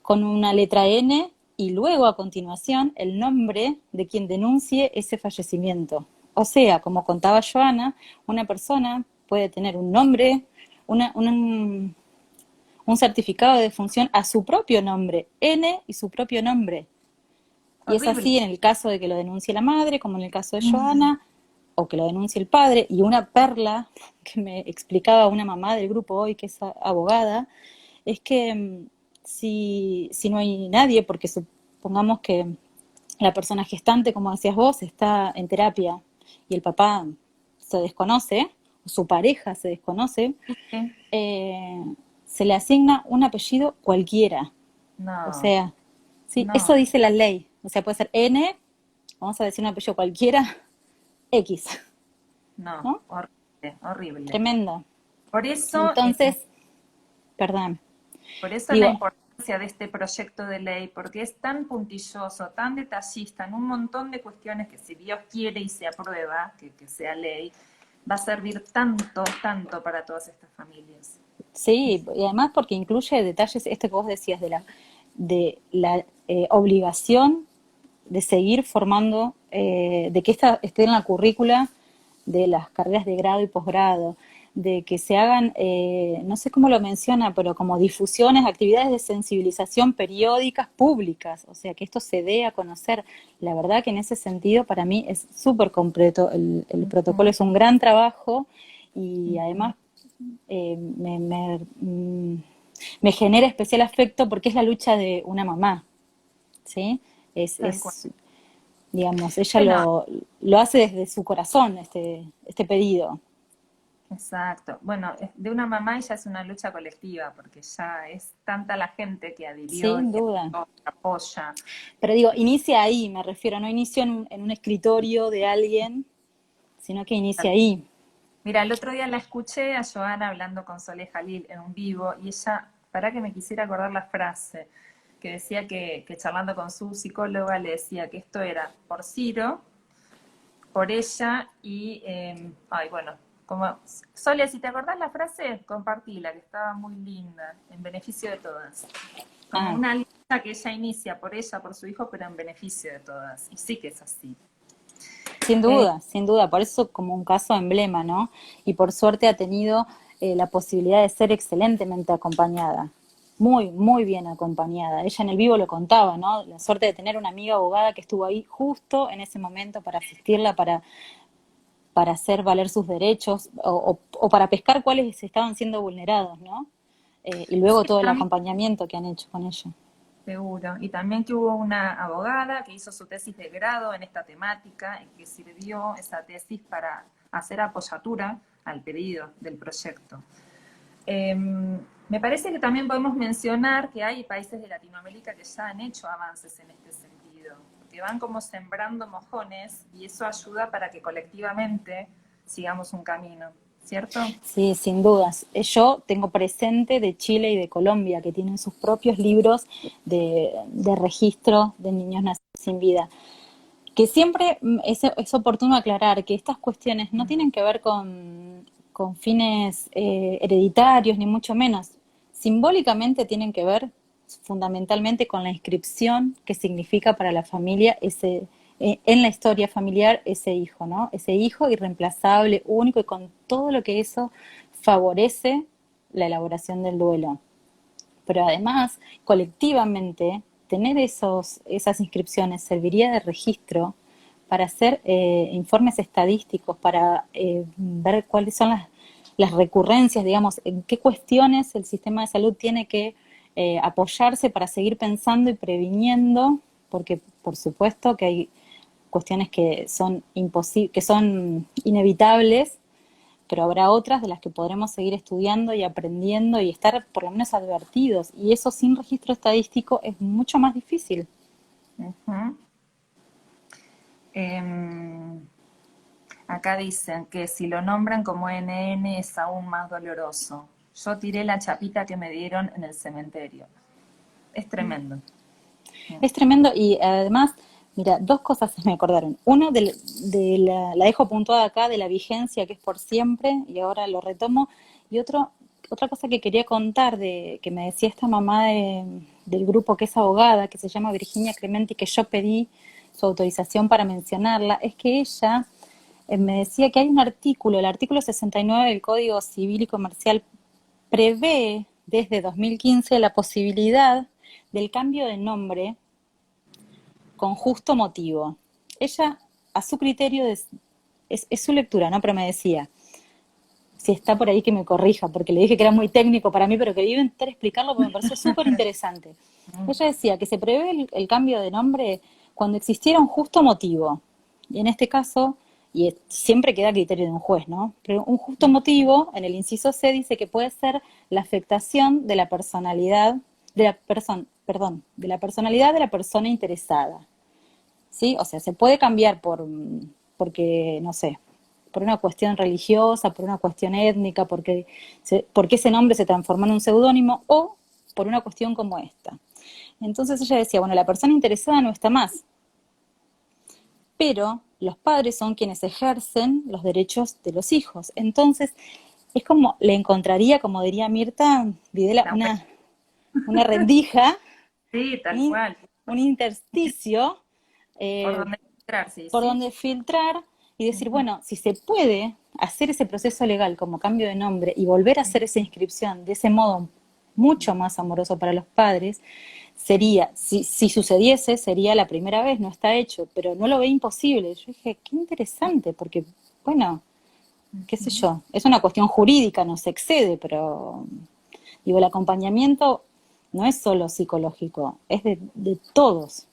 con una letra N, y luego a continuación el nombre de quien denuncie ese fallecimiento. O sea, como contaba Joana, una persona puede tener un nombre, un certificado de defunción a su propio nombre, N y su propio nombre. Y es así en el caso de que lo denuncie la madre, como en el caso de Joana, o que lo denuncie el padre. Y una perla que me explicaba una mamá del grupo hoy, que es abogada, es que si no hay nadie, porque supongamos que la persona gestante, como decías vos, está en terapia y el papá se desconoce, o su pareja se desconoce, se le asigna un apellido cualquiera. No. O sea, sí, No. eso dice la ley. O sea, puede ser N, vamos a decir un apellido cualquiera, X. No, horrible, horrible. Tremendo. Por eso, entonces, perdón. Por eso digo, la importancia de este proyecto de ley, porque es tan puntilloso, tan detallista, en un montón de cuestiones que si Dios quiere y se aprueba, que sea ley, va a servir tanto, tanto para todas estas familias. Sí, y además porque incluye detalles, esto que vos decías, de la obligación de seguir formando, de que esta esté en la currícula de las carreras de grado y posgrado, de que se hagan, no sé cómo lo menciona, pero como difusiones, actividades de sensibilización periódicas públicas, o sea, que esto se dé a conocer. La verdad que en ese sentido para mí es súper completo, el protocolo es un gran trabajo y además me genera especial afecto porque es la lucha de una mamá, ¿sí? Digamos, ella lo hace desde su corazón, este pedido. Exacto. Bueno, de una mamá ya es una lucha colectiva, porque ya es tanta la gente que adhirió Sin y duda. apoya. Pero digo, inicia ahí, me refiero, no inicia en un escritorio de alguien, sino que inicia ahí. Mira, el otro día la escuché a Joana hablando con Sole Jalil en un vivo, y ella, para que me quisiera acordar la frase, que decía que charlando con su psicóloga le decía que esto era por Ciro, por ella y, bueno, como, Sole, si te acordás la frase, compartila, que estaba muy linda, en beneficio de todas. Como una lucha que ella inicia por ella, por su hijo, pero en beneficio de todas. Y sí que es así. Sin duda, por eso como un caso emblema, ¿no? Y por suerte ha tenido la posibilidad de ser excelentemente acompañada, muy, muy bien acompañada. Ella en el vivo lo contaba, ¿no? La suerte de tener una amiga abogada que estuvo ahí justo en ese momento para asistirla, para hacer valer sus derechos o para pescar cuáles estaban siendo vulnerados, ¿no? Y luego sí, todo el acompañamiento que han hecho con ella. Seguro. Y también que hubo una abogada que hizo su tesis de grado en esta temática y que sirvió esa tesis para hacer apoyatura al pedido del proyecto. Me parece que también podemos mencionar que hay países de Latinoamérica que ya han hecho avances en este sentido, que van como sembrando mojones y eso ayuda para que colectivamente sigamos un camino. ¿Cierto? Sí, sin dudas. Yo tengo presente de Chile y de Colombia, que tienen sus propios libros de registro de niños nacidos sin vida. Que siempre es oportuno aclarar que estas cuestiones no tienen que ver con con fines hereditarios, ni mucho menos. Simbólicamente tienen que ver fundamentalmente con la inscripción que significa para la familia en la historia familiar ese hijo, ¿no? Ese hijo irreemplazable, único y con todo lo que eso favorece la elaboración del duelo. Pero además, colectivamente, tener esas inscripciones serviría de registro para hacer informes estadísticos, para ver cuáles son las recurrencias, digamos, en qué cuestiones el sistema de salud tiene que apoyarse para seguir pensando y previniendo, porque por supuesto que hay cuestiones que son que son inevitables, pero habrá otras de las que podremos seguir estudiando y aprendiendo y estar por lo menos advertidos. Y eso sin registro estadístico es mucho más difícil. Uh-huh. Acá dicen que si lo nombran como NN es aún más doloroso. Yo tiré la chapita que me dieron en el cementerio. Es tremendo. Es tremendo y además, mira, dos cosas me acordaron. Uno, la dejo puntuada acá, de la vigencia que es por siempre, y ahora lo retomo. Y otra cosa que quería contar, que me decía esta mamá del grupo que es abogada, que se llama Virginia Clementi, que yo pedí su autorización para mencionarla, es que ella me decía que hay un artículo, el artículo 69 del Código Civil y Comercial prevé desde 2015 la posibilidad del cambio de nombre con justo motivo. Ella, a su criterio, es su lectura, ¿no? Pero me decía, si está por ahí que me corrija, porque le dije que era muy técnico para mí, pero que iba a intentar explicarlo porque me pareció súper interesante. Ella decía que se prevé el cambio de nombre cuando existiera un justo motivo. Y en este caso, y siempre queda a criterio de un juez, ¿no? Pero un justo motivo, en el inciso C, dice que puede ser la afectación de la personalidad, de la personalidad de la persona interesada. ¿Sí? O sea, se puede cambiar porque, no sé, por una cuestión religiosa, por una cuestión étnica, porque ese nombre se transformó en un seudónimo, o por una cuestión como esta. Entonces ella decía, bueno, la persona interesada no está más, pero los padres son quienes ejercen los derechos de los hijos. Entonces, es como, le encontraría, como diría Mirta Videla, una rendija, Sí, tal cual. un intersticio Por donde filtrar, sí, por sí. donde filtrar y decir, bueno, si se puede hacer ese proceso legal como cambio de nombre y volver a hacer esa inscripción de ese modo mucho más amoroso para los padres, sería, si sucediese, sería la primera vez, no está hecho, pero no lo ve imposible. Yo dije, qué interesante, porque, bueno, qué sé yo, es una cuestión jurídica, no se excede, pero digo, el acompañamiento no es solo psicológico, es de todos.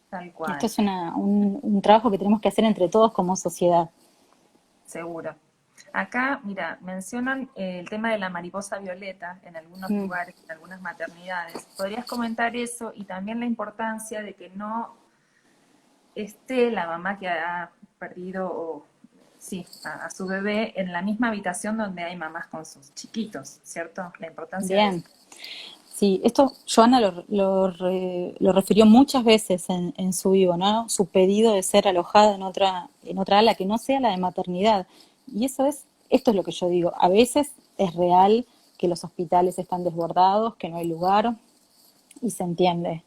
Tal Esto cual, es un trabajo que tenemos que hacer entre todos como sociedad. seguro. Acá, mira, mencionan el tema de la mariposa violeta en algunos lugares, en algunas maternidades. ¿Podrías comentar eso y también la importancia de que no esté la mamá que ha perdido sí, a su bebé en la misma habitación donde hay mamás con sus chiquitos, ¿cierto? La importancia de eso. Bien. Sí, esto Joana lo refirió muchas veces en su vivo, ¿no? Su pedido de ser alojada en otra ala que no sea la de maternidad. Y esto es lo que yo digo. A veces es real que los hospitales están desbordados, que no hay lugar, y se entiende.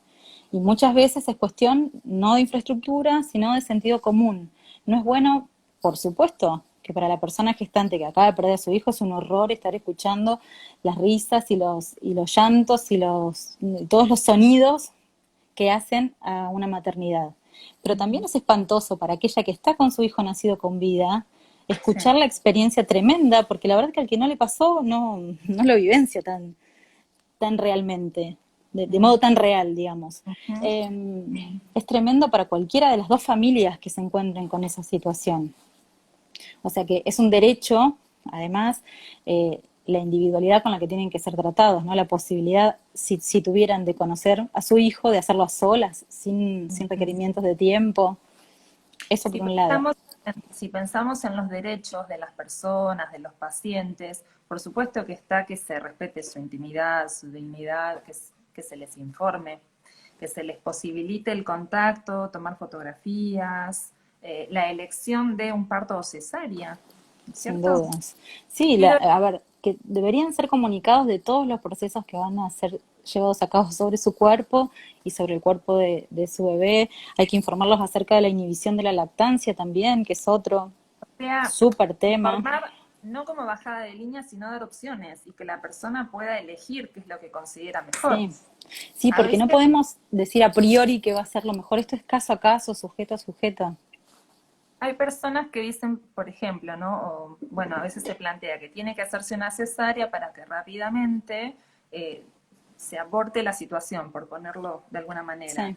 Y muchas veces es cuestión no de infraestructura, sino de sentido común. No es bueno, por supuesto, que para la persona gestante que acaba de perder a su hijo es un horror estar escuchando las risas y los llantos y todos los sonidos que hacen a una maternidad. Pero también es espantoso para aquella que está con su hijo nacido con vida, escuchar Sí. la experiencia tremenda, porque la verdad que al que no le pasó no lo vivencia tan realmente, de modo tan real, digamos. Ujú. Es tremendo para cualquiera de las dos familias que se encuentren con esa situación. O sea que es un derecho, además, la individualidad con la que tienen que ser tratados, ¿no? La posibilidad, si tuvieran, de conocer a su hijo, de hacerlo a solas, sin requerimientos de tiempo. Eso Si por un lado. pensamos, si pensamos en los derechos de las personas, de los pacientes, por supuesto que está que se respete su intimidad, su dignidad, que se les informe, que se les posibilite el contacto, tomar fotografías, la elección de un parto o cesárea. Sin ¿cierto? dudas. Sí, Pero a ver, que deberían ser comunicados de todos los procesos que van a ser llevados a cabo sobre su cuerpo y sobre el cuerpo de su bebé. Hay que informarlos acerca de la inhibición de la lactancia también, que es otro sea, súper tema. informar no como bajada de línea, sino dar opciones y que la persona pueda elegir qué es lo que considera mejor. Sí, sí, A porque veces no podemos decir a priori que va a ser lo mejor. Esto es caso a caso, sujeto a sujeto. hay personas que dicen, por ejemplo, ¿no? O, bueno, a veces se plantea que tiene que hacerse una cesárea para que rápidamente eh, se aborte la situación, por ponerlo de alguna manera. Sí,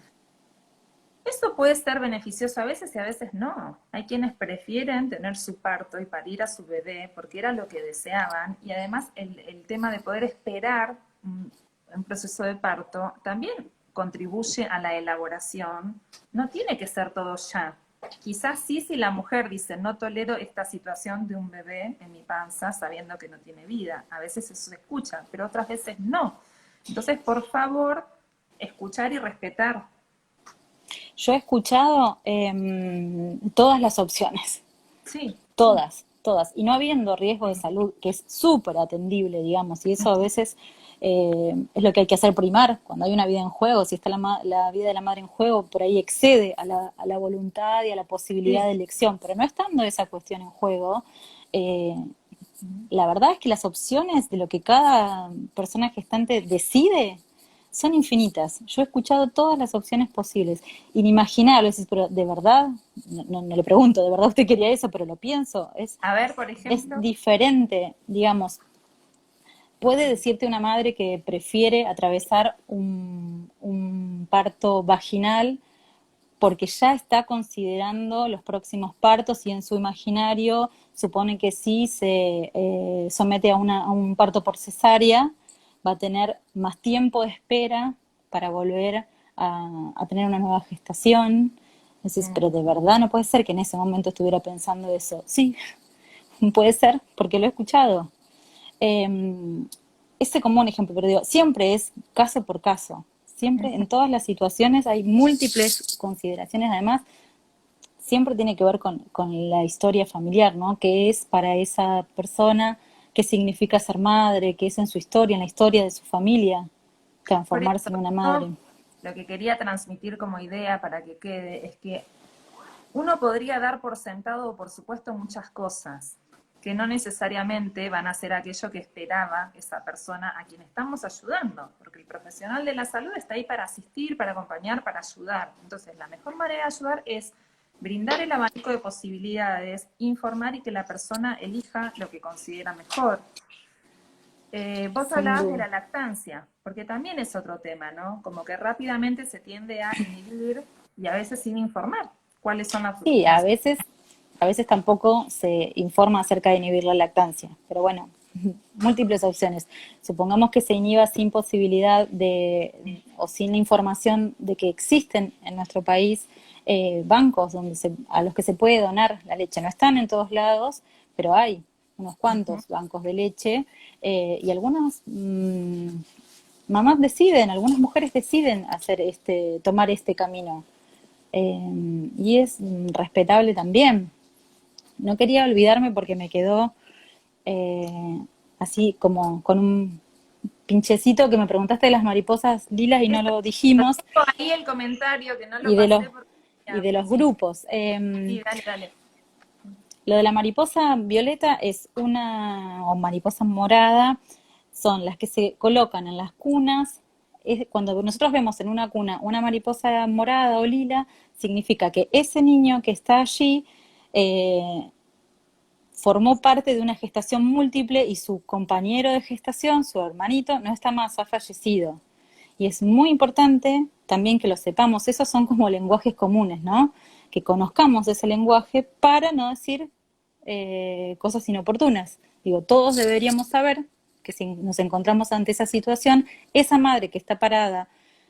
Eso puede ser beneficioso a veces y a veces no. Hay quienes prefieren tener su parto y parir a su bebé porque era lo que deseaban y además el tema de poder esperar un proceso de parto también contribuye a la elaboración. No tiene que ser todo ya. Quizás sí si la mujer dice no tolero esta situación de un bebé en mi panza sabiendo que no tiene vida. A veces eso se escucha, pero otras veces no. Entonces, por favor, escuchar y respetar. yo he escuchado todas las opciones. Sí, sí. Todas, todas. Y no habiendo riesgo de salud, que es súper atendible, digamos, y eso a veces es lo que hay que hacer primar cuando hay una vida en juego. Si está la vida de la madre en juego, por ahí excede a la voluntad y a la posibilidad Sí. de elección. Pero no estando esa cuestión en juego, eh, la verdad es que las opciones de lo que cada persona gestante decide son infinitas. Yo he escuchado todas las opciones posibles, inimaginables, pero de verdad, no le pregunto, de verdad usted quería eso, pero lo pienso, A ver, por es ejemplo, diferente, digamos. Puede decirte una madre que prefiere atravesar un parto vaginal porque ya está considerando los próximos partos y en su imaginario supone que si se somete a un parto por cesárea, va a tener más tiempo de espera para volver a tener una nueva gestación. Decís, pero de verdad no puede ser que en ese momento estuviera pensando eso. Sí, puede ser, porque lo he escuchado. Eh, ese como un ejemplo, pero digo, siempre es caso por caso. Siempre en todas las situaciones hay múltiples consideraciones. Además, siempre tiene que ver con la historia familiar, ¿no? ¿Qué es para esa persona? ¿Qué significa ser madre? ¿Qué es en su historia, en la historia de su familia? por eso, Transformarse en una ¿no? madre. Lo que quería transmitir como idea para que quede es que uno podría dar por sentado, por supuesto, muchas cosas que no necesariamente van a ser aquello que esperaba esa persona a quien estamos ayudando, porque el profesional de la salud está ahí para asistir, para acompañar, para ayudar. Entonces, la mejor manera de ayudar es brindar el abanico de posibilidades, informar y que la persona elija lo que considera mejor. Vos Sin hablabas de duda. la lactancia, porque también es otro tema, ¿no? Como que rápidamente se tiende a inhibir y a veces sin informar cuáles son Sí, las... a veces tampoco se informa acerca de inhibir la lactancia, pero bueno, múltiples opciones. Supongamos que se inhiba sin posibilidad de, o sin la información de que existen en nuestro país bancos a los que se puede donar la leche. No están en todos lados, pero hay unos cuantos bancos de leche y algunas mamás deciden, algunas mujeres deciden tomar este camino. Y es respetable también. No quería olvidarme porque me quedó así como con un pinchecito que me preguntaste de las mariposas lilas y no Eso, lo dijimos, tengo ahí el comentario que no lo y de los, pasé porque y de los sí, grupos. sí, dale, dale. Lo de la mariposa violeta es o mariposa morada, son las que se colocan en las cunas. Cuando nosotros vemos en una cuna una mariposa morada o lila, significa que ese niño que está allí eh, formó parte de una gestación múltiple y su compañero de gestación, su hermanito, no está más, ha fallecido. Y es muy importante también que lo sepamos, esos son como lenguajes comunes, ¿no? Que conozcamos ese lenguaje para no decir cosas inoportunas. Digo, todos deberíamos saber que si nos encontramos ante esa situación, esa madre que está parada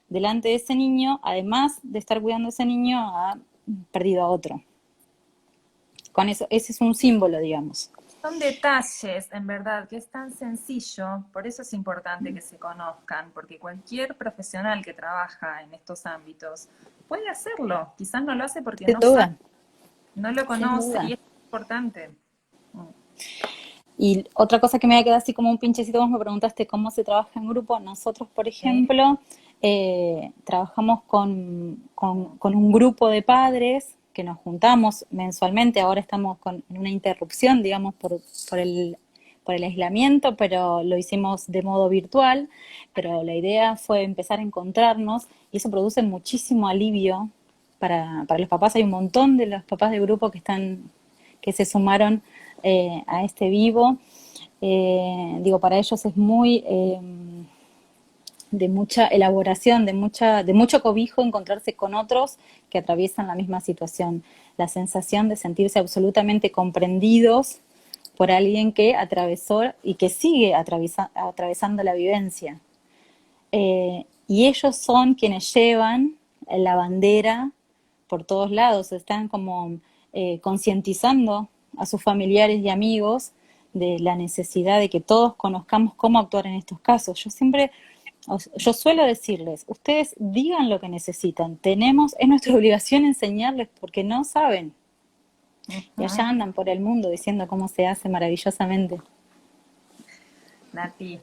delante de ese niño, además de estar cuidando a ese niño, ha perdido a otro. Con eso, ese es un símbolo, digamos. Son detalles, en verdad, que es tan sencillo, por eso es importante que se conozcan, porque cualquier profesional que trabaja en estos ámbitos puede hacerlo. Quizás no lo hace porque Sin no sabe, duda, no lo sin conoce y duda. es importante. Y otra cosa que me había quedado así como un pinchecito, vos me preguntaste cómo se trabaja en grupo. Nosotros, por ejemplo, trabajamos con un grupo de padres que nos juntamos mensualmente. Ahora estamos en una interrupción, digamos, por por el aislamiento, pero lo hicimos de modo virtual. Pero la idea fue empezar a encontrarnos y eso produce muchísimo alivio para los papás. Hay un montón de los papás de grupo que se sumaron a este vivo. Digo, para ellos es muy de mucha elaboración, de mucho cobijo encontrarse con otros que atraviesan la misma situación. La sensación de sentirse absolutamente comprendidos por alguien que atravesó y que sigue atravesando la vivencia. Y ellos son quienes llevan la bandera por todos lados, están como concientizando a sus familiares y amigos de la necesidad de que todos conozcamos cómo actuar en estos casos. Yo suelo decirles, ustedes digan lo que necesitan, es nuestra obligación enseñarles porque no saben. Y allá andan por el mundo diciendo cómo se hace maravillosamente. Nati,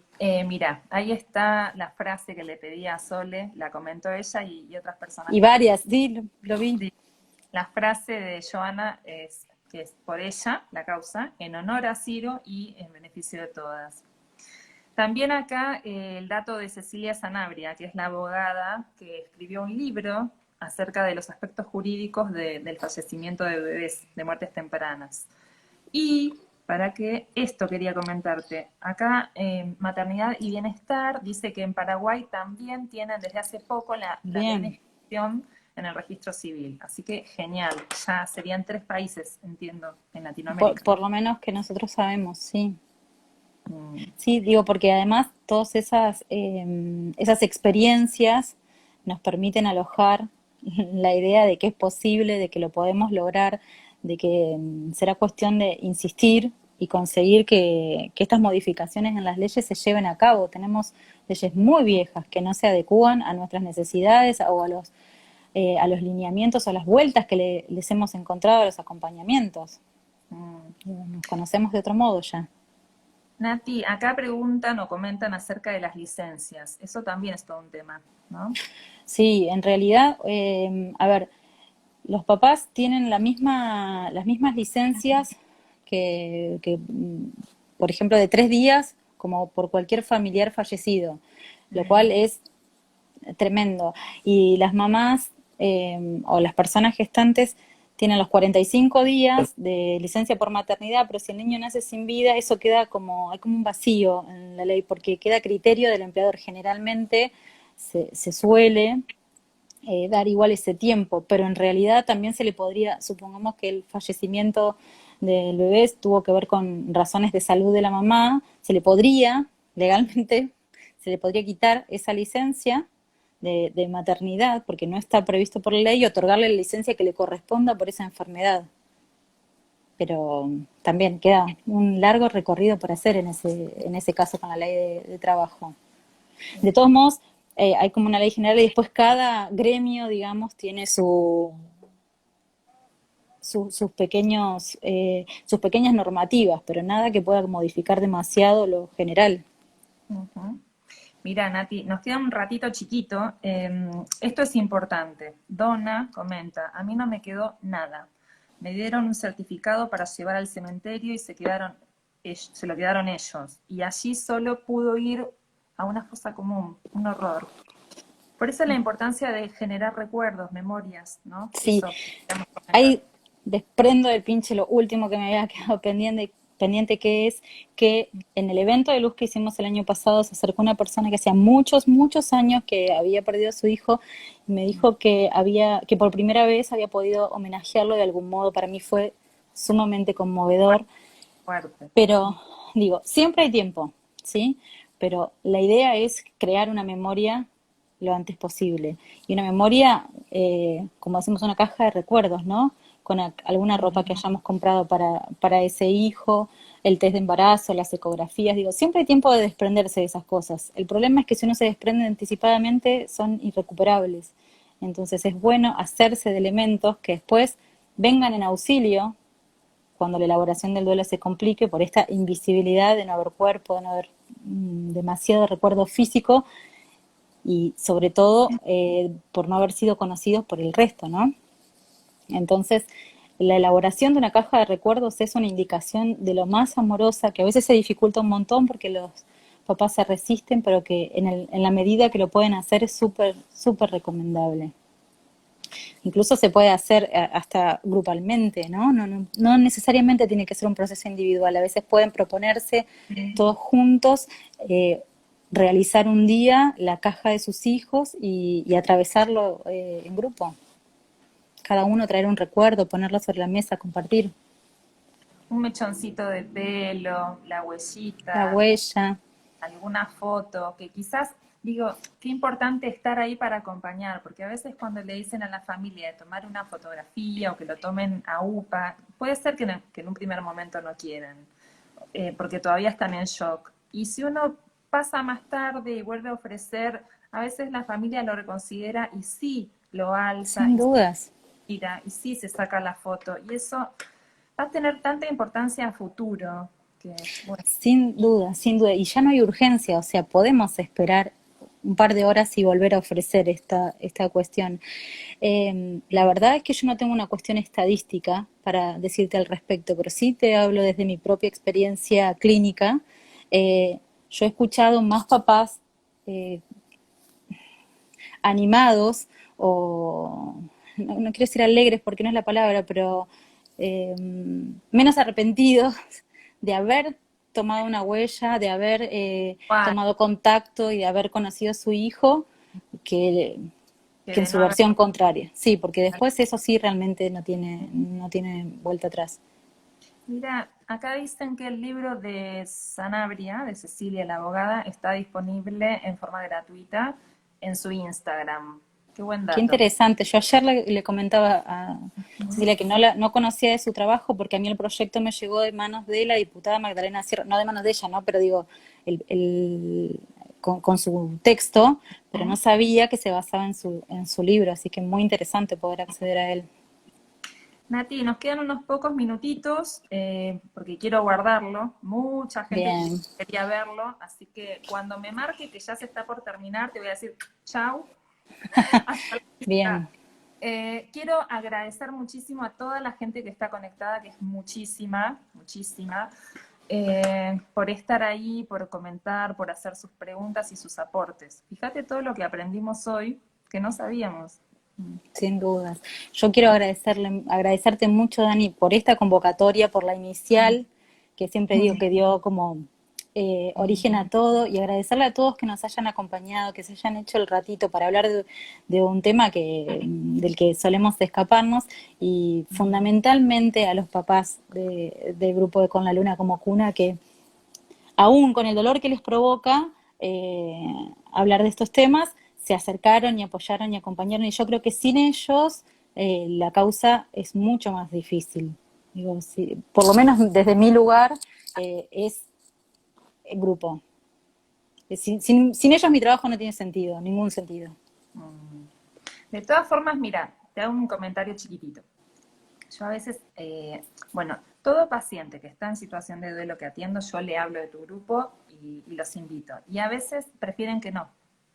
mira, ahí está la frase que le pedí a Sole, la comentó ella y otras personas. Y varias, sí, lo vi. Sí. La frase de Joana es que es por ella, la causa, en honor a Ciro y en beneficio de todas. También acá el dato de Cecilia Sanabria, que es la abogada que escribió un libro acerca de los aspectos jurídicos del fallecimiento de bebés, de muertes tempranas. Y para que esto quería comentarte, acá Maternidad y Bienestar dice que en Paraguay también tienen desde hace poco la inscripción en el registro civil. Así que genial, ya serían 3 países, entiendo, en Latinoamérica. Por lo menos que nosotros sabemos, sí. Sí, digo, porque además todas esas experiencias nos permiten alojar la idea de que es posible, de que lo podemos lograr, de que será cuestión de insistir y conseguir que estas modificaciones en las leyes se lleven a cabo. Tenemos leyes muy viejas que no se adecúan a nuestras necesidades o a los lineamientos o a las vueltas que les hemos encontrado a los acompañamientos. Nos conocemos de otro modo ya. Nati, acá preguntan o comentan acerca de las licencias. Eso también es todo un tema, ¿no? Sí, en realidad, a ver, los papás tienen las mismas licencias por ejemplo, de 3 días, como por cualquier familiar fallecido, lo cual es tremendo. Y las mamás o las personas gestantes tienen los 45 días de licencia por maternidad, pero si el niño nace sin vida, eso queda hay como un vacío en la ley, porque queda a criterio del empleador. Generalmente se suele dar igual ese tiempo, pero en realidad también se le podría, supongamos que el fallecimiento del bebé tuvo que ver con razones de salud de la mamá, legalmente, se le podría quitar esa licencia de maternidad, porque no está previsto por ley, y otorgarle la licencia que le corresponda por esa enfermedad. Pero también queda un largo recorrido por hacer en ese caso con la ley de trabajo. De todos modos, hay como una ley general y después cada gremio, digamos, tiene sus pequeñas normativas, pero nada que pueda modificar demasiado lo general. Mira, Nati, nos queda un ratito chiquito. Esto es importante. Donna comenta, a mí no me quedó nada. Me dieron un certificado para llevar al cementerio y se lo quedaron ellos. Y allí solo pudo ir a una fosa común, un horror. Por eso la importancia de generar recuerdos, memorias, ¿no? Sí, ahí desprendo del pinche lo último que me había quedado pendiente, que es que en el evento de luz que hicimos el año pasado se acercó una persona que hacía muchos años que había perdido a su hijo y me dijo que por primera vez había podido homenajearlo de algún modo. Para mí fue sumamente conmovedor. Fuerte. Pero digo, siempre hay tiempo, ¿sí? Pero la idea es crear una memoria lo antes posible. Y una memoria, como decimos, una caja de recuerdos, ¿no? Con alguna ropa que hayamos comprado para ese hijo, el test de embarazo, las ecografías. Digo, siempre hay tiempo de desprenderse de esas cosas. El problema es que si uno se desprende anticipadamente, son irrecuperables. Entonces es bueno hacerse de elementos que después vengan en auxilio cuando la elaboración del duelo se complique por esta invisibilidad de no haber cuerpo, de no haber demasiado recuerdo físico y sobre todo por no haber sido conocidos por el resto, ¿no? Entonces, la elaboración de una caja de recuerdos es una indicación de lo más amorosa, que a veces se dificulta un montón porque los papás se resisten, pero que en la medida que lo pueden hacer es súper, súper recomendable. Incluso se puede hacer hasta grupalmente, ¿no? No necesariamente tiene que ser un proceso individual, a veces pueden proponerse todos juntos realizar un día la caja de sus hijos y atravesarlo en grupo. Cada uno traer un recuerdo, ponerlo sobre la mesa, compartir. Un mechoncito de pelo, la La huellita, huella. alguna foto, que quizás, digo, qué importante estar ahí para acompañar, porque a veces cuando le dicen a la familia de tomar una fotografía o que lo tomen a UPA, puede ser que en un primer momento no quieran, porque todavía están en shock. Y si uno pasa más tarde y vuelve a ofrecer, a veces la familia lo reconsidera y sí lo alza, Sin y sí dudas. mira, y sí se saca la foto. Y eso va a tener tanta importancia a futuro, que bueno. Sin duda, sin duda. Y ya no hay urgencia, o sea, podemos esperar un par de horas y volver a ofrecer esta cuestión. La verdad es que yo no tengo una cuestión estadística para decirte al respecto, pero sí te hablo desde mi propia experiencia clínica. Yo he escuchado más papás eh, animados o, no quiero decir alegres porque no es la palabra, pero menos arrepentidos de haber tomado una huella, de haber Guay, tomado contacto y de haber conocido a su hijo, que, que que en de su no haber. versión contraria. Sí, porque después eso sí realmente no tiene vuelta atrás. Mira, acá dicen que el libro de Sanabria, de Cecilia la abogada, está disponible en forma gratuita en su Instagram. Qué buen Qué dato. interesante. Yo ayer le comentaba a Cecilia que no conocía de su trabajo porque a mí el proyecto me llegó de manos de la diputada Magdalena Sierra, no de manos de ella, ¿no? Pero digo, con su texto, pero no sabía que se basaba en su libro, así que muy interesante poder acceder a él. Nati, nos quedan unos pocos minutitos porque quiero guardarlo. Mucha gente Bien, quería verlo, así que cuando me marque que ya se está por terminar, te voy a decir chau. Hasta la bien. vista. Quiero agradecer muchísimo a toda la gente que está conectada, que es muchísima, muchísima, por estar ahí, por comentar, por hacer sus preguntas y sus aportes. Fíjate todo lo que aprendimos hoy que no sabíamos. Sin dudas. Yo quiero agradecerte mucho, Dani, por esta convocatoria, por la inicial, que siempre digo que dio como origen a todo, y agradecerle a todos que nos hayan acompañado, que se hayan hecho el ratito para hablar de un tema del que solemos escaparnos, y fundamentalmente a los papás del grupo de Con la Luna como cuna, que aún con el dolor que les provoca hablar de estos temas, se acercaron y apoyaron y acompañaron, y yo creo que sin ellos la causa es mucho más difícil. Digo, sí, por lo menos desde mi lugar es el grupo. Sin ellos mi trabajo no tiene sentido, ningún sentido. De todas formas, mira, te hago un comentario chiquitito. Yo a veces, bueno, todo paciente que está en situación de duelo que atiendo, yo le hablo de tu grupo y los invito. Y a veces prefieren que no.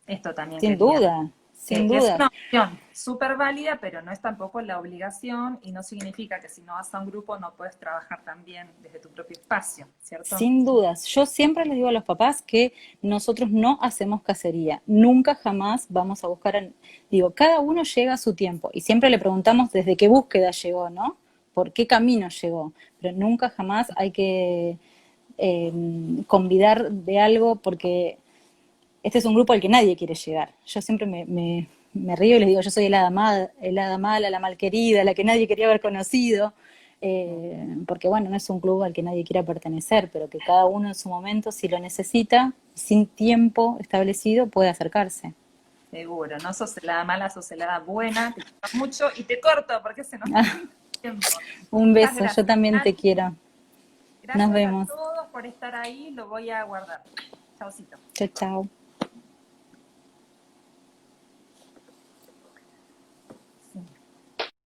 Esto también Sin quería. duda, sin Que es duda. una opción súper válida, pero no es tampoco la obligación y no significa que si no vas a un grupo no puedes trabajar también desde tu propio espacio, ¿cierto? Sin dudas. Yo siempre les digo a los papás que nosotros no hacemos cacería. Nunca jamás vamos a buscar, digo, cada uno llega a su tiempo. Y siempre le preguntamos desde qué búsqueda llegó, ¿no? ¿Por qué camino llegó? Pero nunca jamás hay que convidar de algo porque este es un grupo al que nadie quiere llegar. Yo siempre me río y les digo, yo soy el hada mala, la malquerida, la que nadie quería haber conocido, porque bueno, no es un club al que nadie quiera pertenecer, pero que cada uno en su momento, si lo necesita, sin tiempo establecido, puede acercarse. Seguro, no sos helada mala, sos helada buena, te quiero mucho y te corto porque se nos termina el tiempo. Un Muchas beso, yo gracias, también te Nati. quiero. Nos Gracias a vemos. todos por estar ahí, lo voy a guardar. Chaucito. Chao, chao.